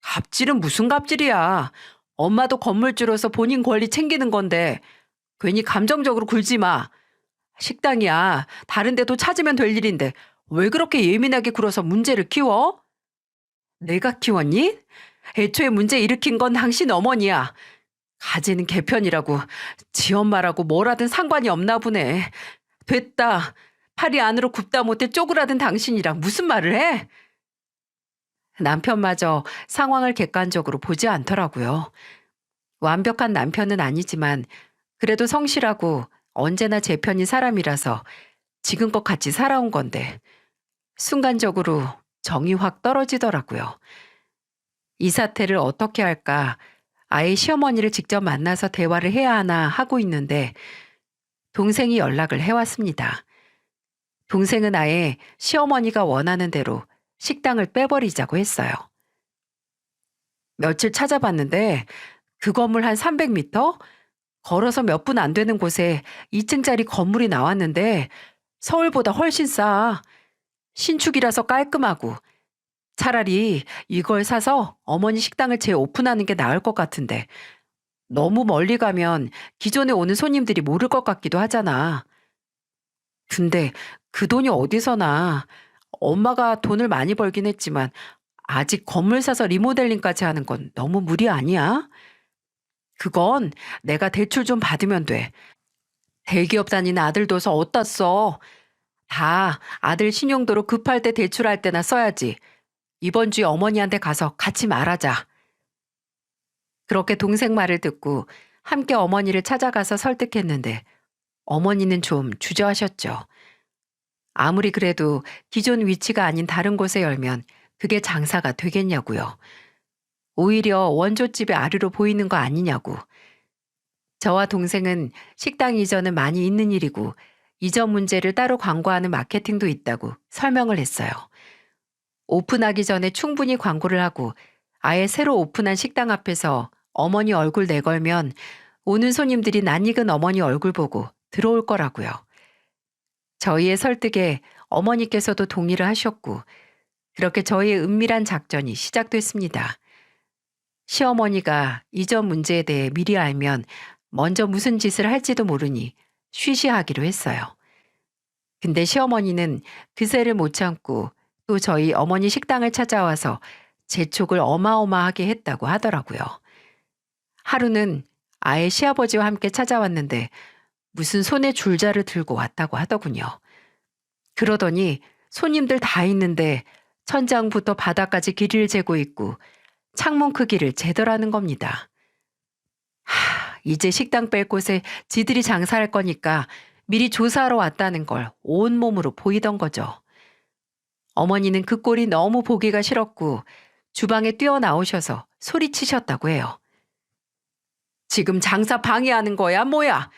갑질은 무슨 갑질이야. 엄마도 건물주로서 본인 권리 챙기는 건데 괜히 감정적으로 굴지 마. 식당이야. 다른 데도 찾으면 될 일인데 왜 그렇게 예민하게 굴어서 문제를 키워? 내가 키웠니? 애초에 문제 일으킨 건 당신 어머니야. 가지는 개편이라고 지 엄마라고 뭘 하든 상관이 없나 보네. 됐다. 팔이 안으로 굽다 못해 쪼그라든 당신이랑 무슨 말을 해? 남편마저 상황을 객관적으로 보지 않더라고요. 완벽한 남편은 아니지만 그래도 성실하고 언제나 제 편인 사람이라서 지금껏 같이 살아온 건데 순간적으로 정이 확 떨어지더라고요. 이 사태를 어떻게 할까? 아예 시어머니를 직접 만나서 대화를 해야 하나 하고 있는데 동생이 연락을 해왔습니다. 동생은 아예 시어머니가 원하는 대로 식당을 빼버리자고 했어요. 며칠 찾아봤는데 그 건물 한 300m? 걸어서 몇 분 안 되는 곳에 2층짜리 건물이 나왔는데 서울보다 훨씬 싸. 신축이라서 깔끔하고 차라리 이걸 사서 어머니 식당을 재오픈하는 게 나을 것 같은데 너무 멀리 가면 기존에 오는 손님들이 모를 것 같기도 하잖아. 근데 그 돈이 어디서 나? 엄마가 돈을 많이 벌긴 했지만 아직 건물 사서 리모델링까지 하는 건 너무 무리 아니야? 그건 내가 대출 좀 받으면 돼. 대기업 다니는 아들 둬서 어디다 써? 다 아들 신용도로 급할 때 대출할 때나 써야지. 이번 주에 어머니한테 가서 같이 말하자. 그렇게 동생 말을 듣고 함께 어머니를 찾아가서 설득했는데 어머니는 좀 주저하셨죠. 아무리 그래도 기존 위치가 아닌 다른 곳에 열면 그게 장사가 되겠냐고요. 오히려 원조집의 아류로 보이는 거 아니냐고. 저와 동생은 식당 이전은 많이 있는 일이고 이전 문제를 따로 광고하는 마케팅도 있다고 설명을 했어요. 오픈하기 전에 충분히 광고를 하고 아예 새로 오픈한 식당 앞에서 어머니 얼굴 내걸면 오는 손님들이 낯익은 어머니 얼굴 보고 들어올 거라고요. 저희의 설득에 어머니께서도 동의를 하셨고 그렇게 저희의 은밀한 작전이 시작됐습니다. 시어머니가 이전 문제에 대해 미리 알면 먼저 무슨 짓을 할지도 모르니 쉬쉬하기로 했어요. 근데 시어머니는 그새를 못 참고 또 저희 어머니 식당을 찾아와서 재촉을 어마어마하게 했다고 하더라고요. 하루는 아예 시아버지와 함께 찾아왔는데 무슨 손에 줄자를 들고 왔다고 하더군요. 그러더니 손님들 다 있는데 천장부터 바닥까지 길이를 재고 있고 창문 크기를 재더라는 겁니다. 이제 식당 뺄 곳에 지들이 장사할 거니까 미리 조사하러 왔다는 걸 온몸으로 보이던 거죠. 어머니는 그 꼴이 너무 보기가 싫었고 주방에 뛰어나오셔서 소리치셨다고 해요. 지금 장사 방해하는 거야, 뭐야?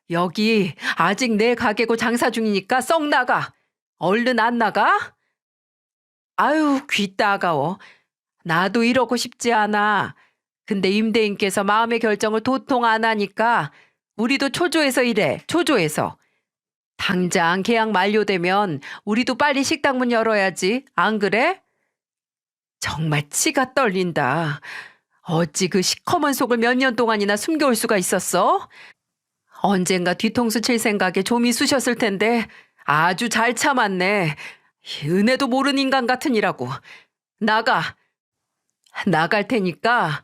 여기 아직 내 가게고 장사 중이니까 썩 나가. 얼른 안 나가? 아유, 귀 따가워. 나도 이러고 싶지 않아. 근데 임대인께서 마음의 결정을 도통 안 하니까 우리도 초조해서 이래, 초조해서. 당장 계약 만료되면 우리도 빨리 식당 문 열어야지, 안 그래? 정말 치가 떨린다. 어찌 그 시커먼 속을 몇 년 동안이나 숨겨올 수가 있었어? 언젠가 뒤통수 칠 생각에 좀이 쑤셨을 텐데 아주 잘 참았네. 은혜도 모르는 인간 같으니라고. 나가. 나갈 테니까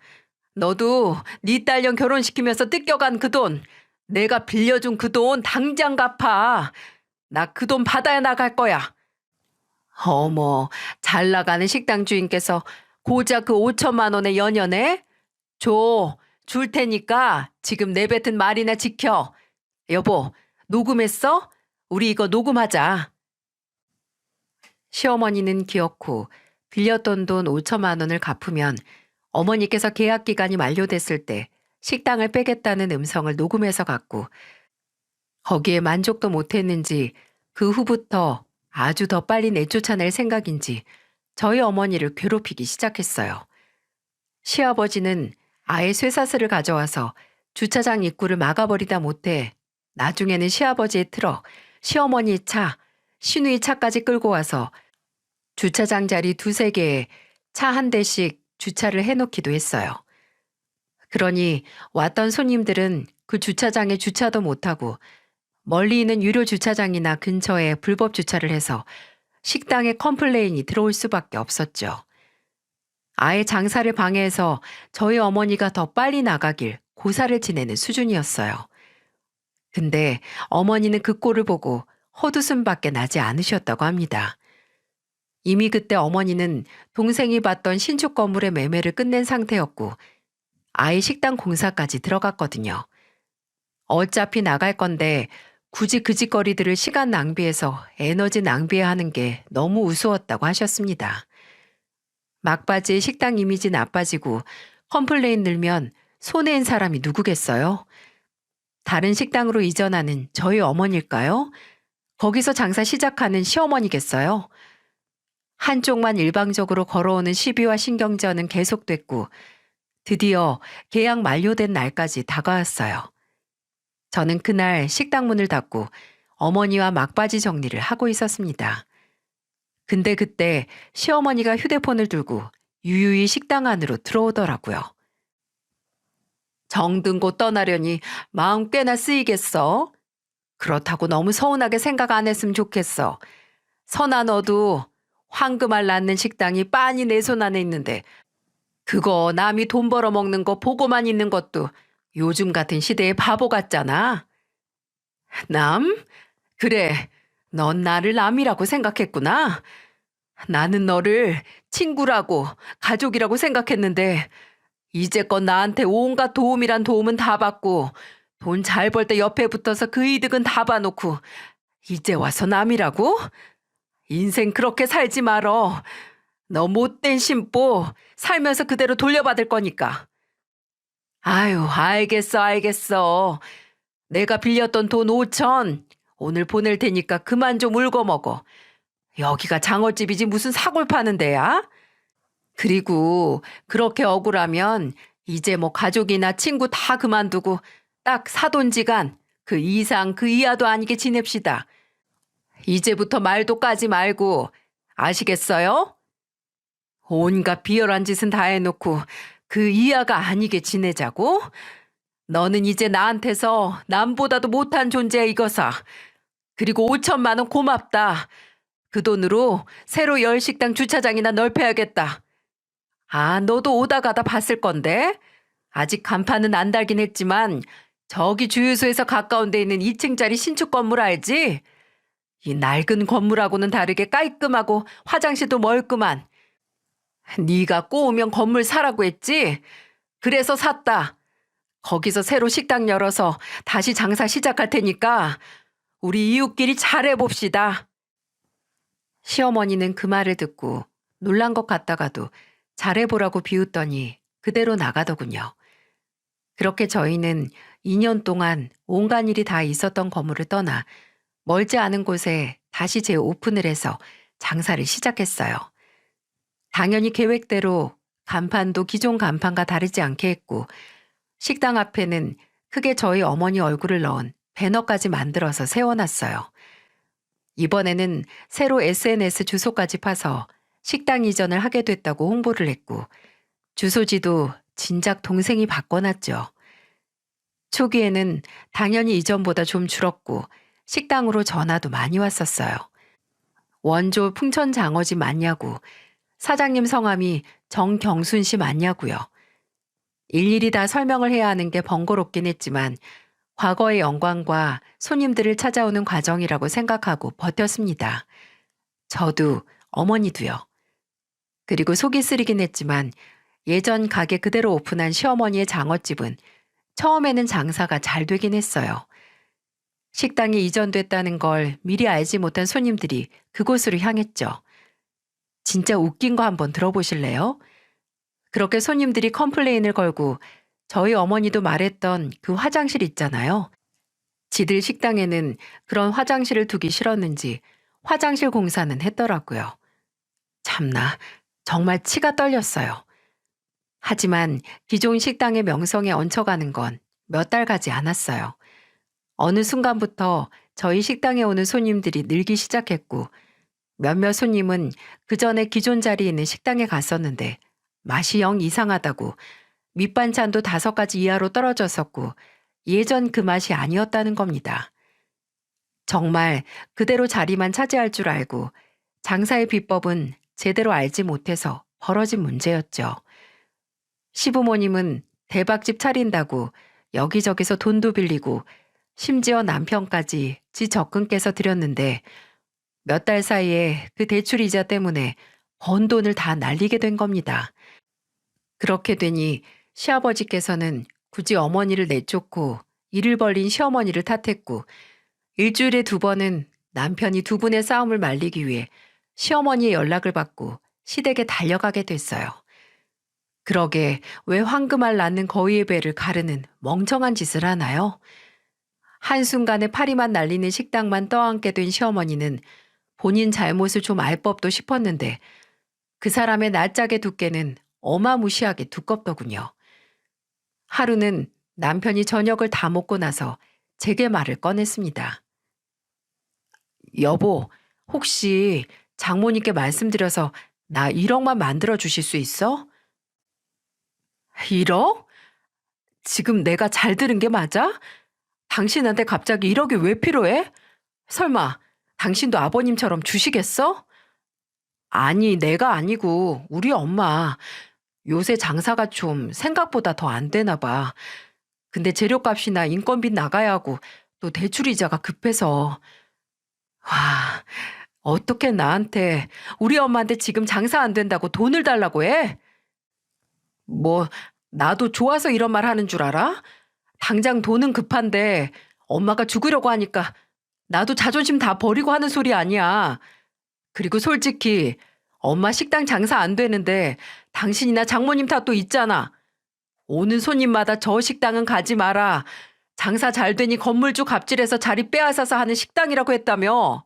너도 네 딸년 결혼시키면서 뜯겨간 그 돈, 내가 빌려준 그 돈 당장 갚아. 나 그 돈 받아야 나갈 거야. 어머, 잘 나가는 식당 주인께서 고작 그 5천만 원에 연연해? 줄 테니까 지금 내뱉은 말이나 지켜. 여보, 녹음했어? 우리 이거 녹음하자. 시어머니는 기어코 빌렸던 돈 5천만 원을 갚으면 어머니께서 계약 기간이 만료됐을 때 식당을 빼겠다는 음성을 녹음해서 갔고 거기에 만족도 못했는지 그 후부터 아주 더 빨리 내쫓아낼 생각인지 저희 어머니를 괴롭히기 시작했어요. 시아버지는 아예 쇠사슬을 가져와서 주차장 입구를 막아버리다 못해 나중에는 시아버지의 트럭, 시어머니의 차, 시누이 차까지 끌고 와서 주차장 자리 2~3개에 차 한 대씩 주차를 해놓기도 했어요. 그러니 왔던 손님들은 그 주차장에 주차도 못하고 멀리 있는 유료 주차장이나 근처에 불법 주차를 해서 식당에 컴플레인이 들어올 수밖에 없었죠. 아예 장사를 방해해서 저희 어머니가 더 빨리 나가길 고사를 지내는 수준이었어요. 근데 어머니는 그 꼴을 보고 헛웃음밖에 나지 않으셨다고 합니다. 이미 그때 어머니는 동생이 봤던 신축 건물의 매매를 끝낸 상태였고 아예 식당 공사까지 들어갔거든요. 어차피 나갈 건데 굳이 그 짓거리들을 시간 낭비해서 에너지 낭비해야 하는 게 너무 우스웠다고 하셨습니다. 막바지에 식당 이미지 나빠지고 컴플레인 늘면 손해인 사람이 누구겠어요? 다른 식당으로 이전하는 저희 어머니일까요? 거기서 장사 시작하는 시어머니겠어요? 한쪽만 일방적으로 걸어오는 시비와 신경전은 계속됐고 드디어 계약 만료된 날까지 다가왔어요. 저는 그날 식당 문을 닫고 어머니와 막바지 정리를 하고 있었습니다. 근데 그때 시어머니가 휴대폰을 들고 유유히 식당 안으로 들어오더라고요. 정든고 떠나려니 마음 꽤나 쓰이겠어. 그렇다고 너무 서운하게 생각 안 했으면 좋겠어. 선아 너도 황금알 낳는 식당이 빤히 내 손 안에 있는데 그거 남이 돈 벌어 먹는 거 보고만 있는 것도 요즘 같은 시대에 바보 같잖아. 남? 그래, 넌 나를 남이라고 생각했구나. 나는 너를 친구라고 가족이라고 생각했는데 이제껏 나한테 온갖 도움이란 도움은 다 받고 돈 잘 벌 때 옆에 붙어서 그 이득은 다 봐놓고 이제 와서 남이라고? 인생 그렇게 살지 말어. 너 못된 심보 살면서 그대로 돌려받을 거니까. 아유, 알겠어. 내가 빌렸던 돈 5천 오늘 보낼 테니까 그만 좀 울고 먹어. 여기가 장어집이지 무슨 사골 파는 데야? 그리고 그렇게 억울하면 이제 뭐 가족이나 친구 다 그만두고 딱 사돈지간 그 이상 그 이하도 아니게 지냅시다. 이제부터 말도 까지 말고 아시겠어요? 온갖 비열한 짓은 다 해놓고 그 이하가 아니게 지내자고? 너는 이제 나한테서 남보다도 못한 존재야 이거사. 그리고 5천만 원 고맙다. 그 돈으로 새로 열 식당 주차장이나 넓혀야겠다. 아, 너도 오다 가다 봤을 건데? 아직 간판은 안 달긴 했지만 저기 주유소에서 가까운 데 있는 2층짜리 신축 건물 알지? 이 낡은 건물하고는 다르게 깔끔하고 화장실도 멀구만. 네가 꼬우면 건물 사라고 했지? 그래서 샀다. 거기서 새로 식당 열어서 다시 장사 시작할 테니까 우리 이웃끼리 잘해봅시다. 시어머니는 그 말을 듣고 놀란 것 같다가도 잘해보라고 비웃더니 그대로 나가더군요. 그렇게 저희는 2년 동안 온갖 일이 다 있었던 건물을 떠나 멀지 않은 곳에 다시 재오픈을 해서 장사를 시작했어요. 당연히 계획대로 간판도 기존 간판과 다르지 않게 했고 식당 앞에는 크게 저희 어머니 얼굴을 넣은 배너까지 만들어서 세워놨어요. 이번에는 새로 SNS 주소까지 파서 식당 이전을 하게 됐다고 홍보를 했고 주소지도 진작 동생이 바꿔놨죠. 초기에는 당연히 이전보다 좀 줄었고 식당으로 전화도 많이 왔었어요. 원조 풍천장어집 맞냐고, 사장님 성함이 정경순 씨 맞냐고요. 일일이 다 설명을 해야 하는 게 번거롭긴 했지만 과거의 영광과 손님들을 찾아오는 과정이라고 생각하고 버텼습니다. 저도 어머니도요. 그리고 속이 쓰리긴 했지만 예전 가게 그대로 오픈한 시어머니의 장어집은 처음에는 장사가 잘 되긴 했어요. 식당이 이전됐다는 걸 미리 알지 못한 손님들이 그곳으로 향했죠. 진짜 웃긴 거 한번 들어보실래요? 그렇게 손님들이 컴플레인을 걸고 저희 어머니도 말했던 그 화장실 있잖아요. 지들 식당에는 그런 화장실을 두기 싫었는지 화장실 공사는 했더라고요. 참나, 정말 치가 떨렸어요. 하지만 기존 식당의 명성에 얹혀가는 건 몇 달 가지 않았어요. 어느 순간부터 저희 식당에 오는 손님들이 늘기 시작했고 몇몇 손님은 그 전에 기존 자리에 있는 식당에 갔었는데 맛이 영 이상하다고 밑반찬도 5가지 이하로 떨어졌었고 예전 그 맛이 아니었다는 겁니다. 정말 그대로 자리만 차지할 줄 알고 장사의 비법은 제대로 알지 못해서 벌어진 문제였죠. 시부모님은 대박집 차린다고 여기저기서 돈도 빌리고 심지어 남편까지 지 적금 깨서 드렸는데 몇 달 사이에 그 대출 이자 때문에 번 돈을 다 날리게 된 겁니다. 그렇게 되니 시아버지께서는 굳이 어머니를 내쫓고 일을 벌린 시어머니를 탓했고 일주일에 2번은 남편이 2분의 싸움을 말리기 위해 시어머니의 연락을 받고 시댁에 달려가게 됐어요. 그러게 왜 황금알 낳는 거위의 배를 가르는 멍청한 짓을 하나요? 한순간에 파리만 날리는 식당만 떠안게 된 시어머니는 본인 잘못을 좀 알 법도 싶었는데 그 사람의 낯짝의 두께는 어마무시하게 두껍더군요. 하루는 남편이 저녁을 다 먹고 나서 제게 말을 꺼냈습니다. 여보, 혹시 장모님께 말씀드려서 나 1억만 만들어 주실 수 있어? 1억? 지금 내가 잘 들은 게 맞아? 당신한테 갑자기 1억이 왜 필요해? 설마 당신도 아버님처럼 주시겠어? 아니, 내가 아니고 우리 엄마. 요새 장사가 좀 생각보다 더 안 되나 봐. 근데 재료값이나 인건비 나가야 하고 또 대출 이자가 급해서. 와, 어떻게 나한테 우리 엄마한테 지금 장사 안 된다고 돈을 달라고 해? 뭐 나도 좋아서 이런 말 하는 줄 알아? 당장 돈은 급한데 엄마가 죽으려고 하니까 나도 자존심 다 버리고 하는 소리 아니야. 그리고 솔직히 엄마 식당 장사 안 되는데 당신이나 장모님 탓도 있잖아. 오는 손님마다 저 식당은 가지 마라. 장사 잘 되니 건물주 갑질해서 자리 빼앗아서 하는 식당이라고 했다며.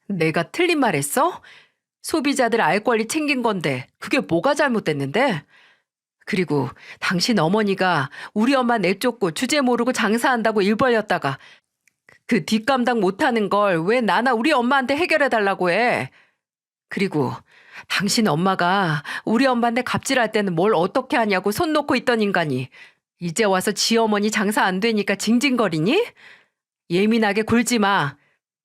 내가 틀린 말 했어? 소비자들 알 권리 챙긴 건데 그게 뭐가 잘못됐는데? 그리고 당신 어머니가 우리 엄마 내쫓고 주제 모르고 장사한다고 일 벌렸다가 그 뒷감당 못하는 걸 왜 나나 우리 엄마한테 해결해 달라고 해. 그리고 당신 엄마가 우리 엄마한테 갑질할 때는 뭘 어떻게 하냐고 손 놓고 있던 인간이 이제 와서 지 어머니 장사 안 되니까 징징거리니? 예민하게 굴지 마.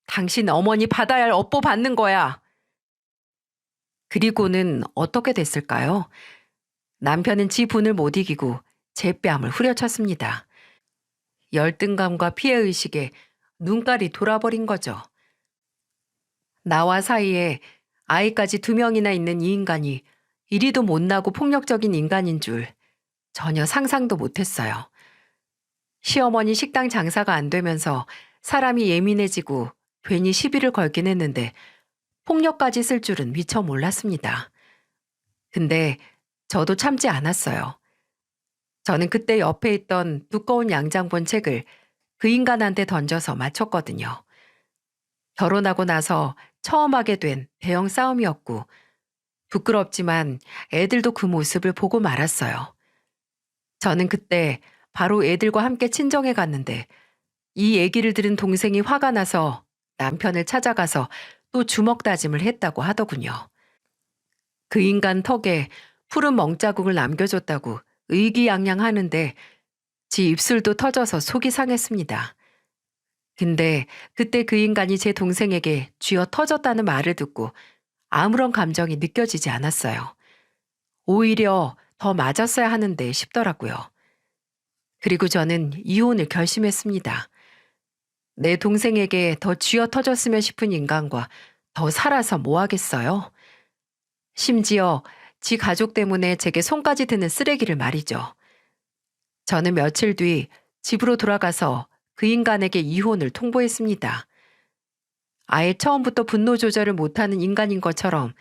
당신 어머니 받아야 할 업보 받는 거야. 그리고는 어떻게 됐을까요? 남편은 지 분을 못 이기고 제 뺨을 후려쳤습니다. 열등감과 피해의식에 눈깔이 돌아버린 거죠. 나와 사이에 아이까지 2명이나 있는 이 인간이 이리도 못나고 폭력적인 인간인 줄 전혀 상상도 못했어요. 시어머니 식당 장사가 안 되면서 사람이 예민해지고 괜히 시비를 걸긴 했는데 폭력까지 쓸 줄은 미처 몰랐습니다. 근데 저도 참지 않았어요. 저는 그때 옆에 있던 두꺼운 양장본 책을 그 인간한테 던져서 맞췄거든요. 결혼하고 나서 처음 하게 된 대형 싸움이었고 부끄럽지만 애들도 그 모습을 보고 말았어요. 저는 그때 바로 애들과 함께 친정에 갔는데 이 얘기를 들은 동생이 화가 나서 남편을 찾아가서 또 주먹 다짐을 했다고 하더군요. 그 인간 턱에 푸른 멍자국을 남겨줬다고 의기양양하는데 지 입술도 터져서 속이 상했습니다. 근데 그때 그 인간이 제 동생에게 쥐어 터졌다는 말을 듣고 아무런 감정이 느껴지지 않았어요. 오히려 더 맞았어야 하는데 싶더라고요. 그리고 저는 이혼을 결심했습니다. 내 동생에게 더 쥐어 터졌으면 싶은 인간과 더 살아서 뭐 하겠어요? 심지어 지 가족 때문에 제게 손까지 드는 쓰레기를 말이죠. 저는 며칠 뒤 집으로 돌아가서 그 인간에게 이혼을 통보했습니다. 아예 처음부터 분노 조절을 못하는 인간인 것처럼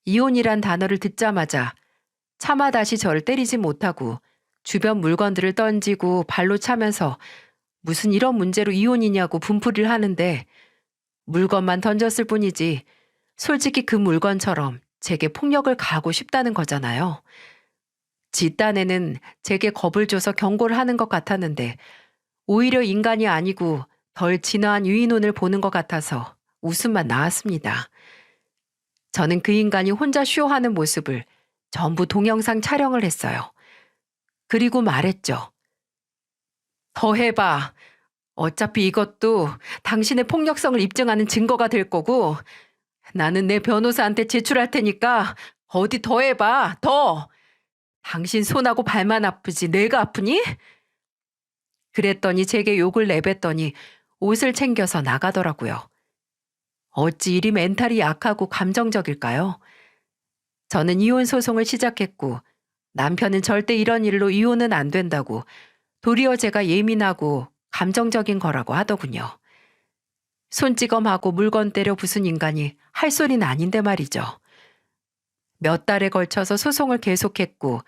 이혼이란 단어를 듣자마자 차마 다시 저를 때리지 못하고 주변 물건들을 던지고 발로 차면서 무슨 이런 문제로 이혼이냐고 분풀이를 하는데 물건만 던졌을 뿐이지 솔직히 그 물건처럼 제게 폭력을 가하고 싶다는 거잖아요. 지 딴에는 제게 겁을 줘서 경고를 하는 것 같았는데 오히려 인간이 아니고 덜 진화한 유인원을 보는 것 같아서 웃음만 나왔습니다. 저는 그 인간이 혼자 쇼하는 모습을 전부 동영상 촬영을 했어요. 그리고 말했죠. 더 해봐. 어차피 이것도 당신의 폭력성을 입증하는 증거가 될 거고 나는 내 변호사한테 제출할 테니까 어디 더 해봐. 더. 당신 손하고 발만 아프지 내가 아프니? 그랬더니 제게 욕을 내뱉더니 옷을 챙겨서 나가더라고요. 어찌 이리 멘탈이 약하고 감정적일까요? 저는 이혼 소송을 시작했고 남편은 절대 이런 일로 이혼은 안 된다고 도리어 제가 예민하고 감정적인 거라고 하더군요. 손찌검하고 물건 때려 부순 인간이 할 소리는 아닌데 말이죠. 몇 달에 걸쳐서 소송을 계속했고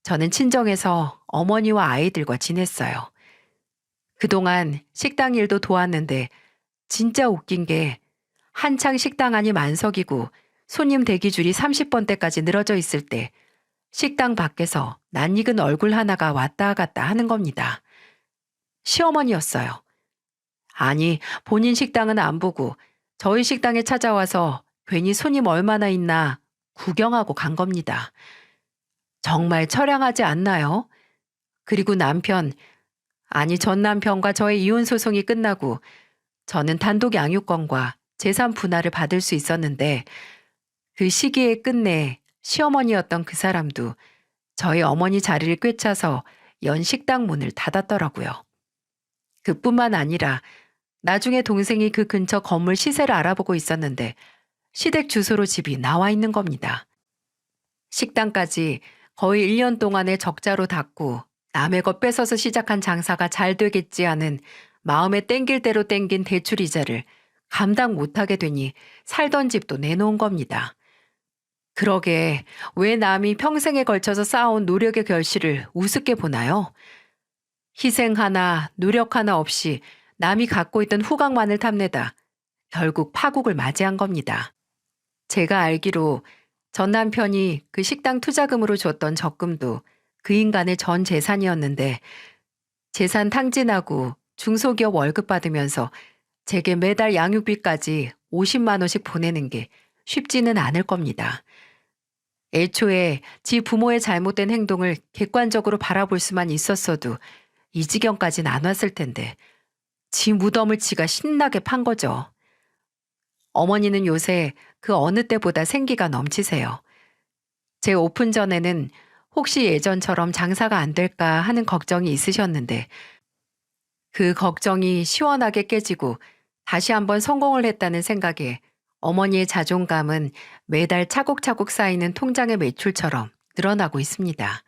저는 친정에서 어머니와 아이들과 지냈어요. 그동안 식당 일도 도왔는데 진짜 웃긴 게 한창 식당 안이 만석이고 손님 대기줄이 30번대까지 늘어져 있을 때 식당 밖에서 낯익은 얼굴 하나가 왔다 갔다 하는 겁니다. 시어머니였어요. 아니, 본인 식당은 안 보고 저희 식당에 찾아와서 괜히 손님 얼마나 있나 구경하고 간 겁니다. 정말 처량하지 않나요? 그리고 남편, 아니 전 남편과 저의 이혼 소송이 끝나고 저는 단독 양육권과 재산 분할을 받을 수 있었는데 그 시기의 끝내 시어머니였던 그 사람도 저희 어머니 자리를 꿰차서 연 식당 문을 닫았더라고요. 그뿐만 아니라 나중에 동생이 그 근처 건물 시세를 알아보고 있었는데 시댁 주소로 집이 나와 있는 겁니다. 식당까지 거의 1년 동안의 적자로 닫고 남의 것 뺏어서 시작한 장사가 잘 되겠지 하는 마음에 땡길 대로 땡긴 대출 이자를 감당 못하게 되니 살던 집도 내놓은 겁니다. 그러게 왜 남이 평생에 걸쳐서 쌓아온 노력의 결실을 우습게 보나요? 희생 하나, 노력 하나 없이 남이 갖고 있던 후각만을 탐내다 결국 파국을 맞이한 겁니다. 제가 알기로 전 남편이 그 식당 투자금으로 줬던 적금도 그 인간의 전 재산이었는데 재산 탕진하고 중소기업 월급 받으면서 제게 매달 양육비까지 50만 원씩 보내는 게 쉽지는 않을 겁니다. 애초에 지 부모의 잘못된 행동을 객관적으로 바라볼 수만 있었어도 이 지경까지는 안 왔을 텐데 지 무덤을 지가 신나게 판 거죠. 어머니는 요새 그 어느 때보다 생기가 넘치세요. 제 오픈 전에는 혹시 예전처럼 장사가 안 될까 하는 걱정이 있으셨는데 그 걱정이 시원하게 깨지고 다시 한번 성공을 했다는 생각에 어머니의 자존감은 매달 차곡차곡 쌓이는 통장의 매출처럼 늘어나고 있습니다.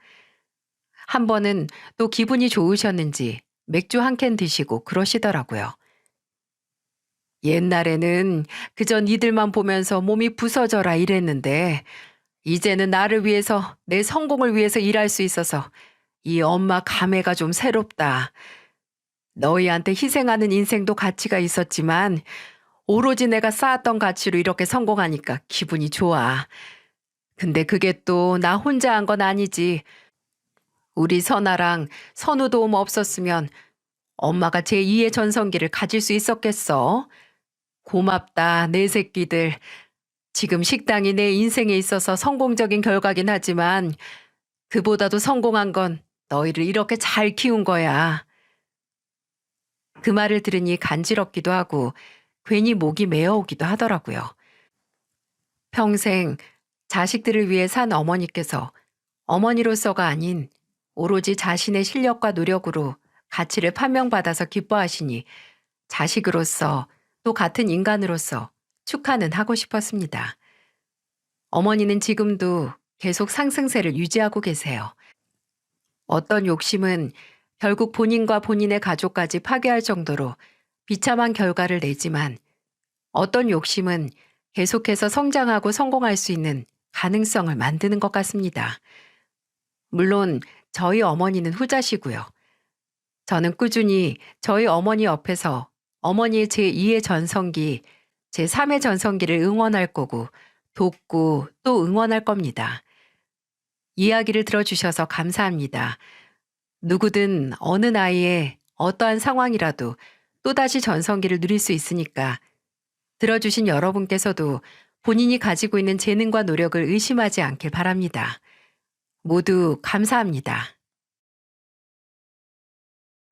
한 번은 또 기분이 좋으셨는지 맥주 한 캔 드시고 그러시더라고요. 옛날에는 그저 니들만 보면서 몸이 부서져라 이랬는데 이제는 나를 위해서 내 성공을 위해서 일할 수 있어서 이 엄마 감회가 좀 새롭다. 너희한테 희생하는 인생도 가치가 있었지만 오로지 내가 쌓았던 가치로 이렇게 성공하니까 기분이 좋아. 근데 그게 또 나 혼자 한 건 아니지. 우리 선아랑 선우 도움 없었으면 엄마가 제2의 전성기를 가질 수 있었겠어? 고맙다, 내 새끼들. 지금 식당이 내 인생에 있어서 성공적인 결과긴 하지만 그보다도 성공한 건 너희를 이렇게 잘 키운 거야. 그 말을 들으니 간지럽기도 하고 괜히 목이 메어오기도 하더라고요. 평생 자식들을 위해 산 어머니께서 어머니로서가 아닌 오로지 자신의 실력과 노력으로 가치를 판명받아서 기뻐하시니 자식으로서 또 같은 인간으로서 축하는 하고 싶었습니다. 어머니는 지금도 계속 상승세를 유지하고 계세요. 어떤 욕심은 결국 본인과 본인의 가족까지 파괴할 정도로 비참한 결과를 내지만 어떤 욕심은 계속해서 성장하고 성공할 수 있는 가능성을 만드는 것 같습니다. 물론 저희 어머니는 후자시고요. 저는 꾸준히 저희 어머니 옆에서 어머니의 제2의 전성기, 제3의 전성기를 응원할 거고 돕고 또 응원할 겁니다. 이야기를 들어주셔서 감사합니다. 누구든 어느 나이에 어떠한 상황이라도 또다시 전성기를 누릴 수 있으니까 들어주신 여러분께서도 본인이 가지고 있는 재능과 노력을 의심하지 않길 바랍니다. 모두 감사합니다.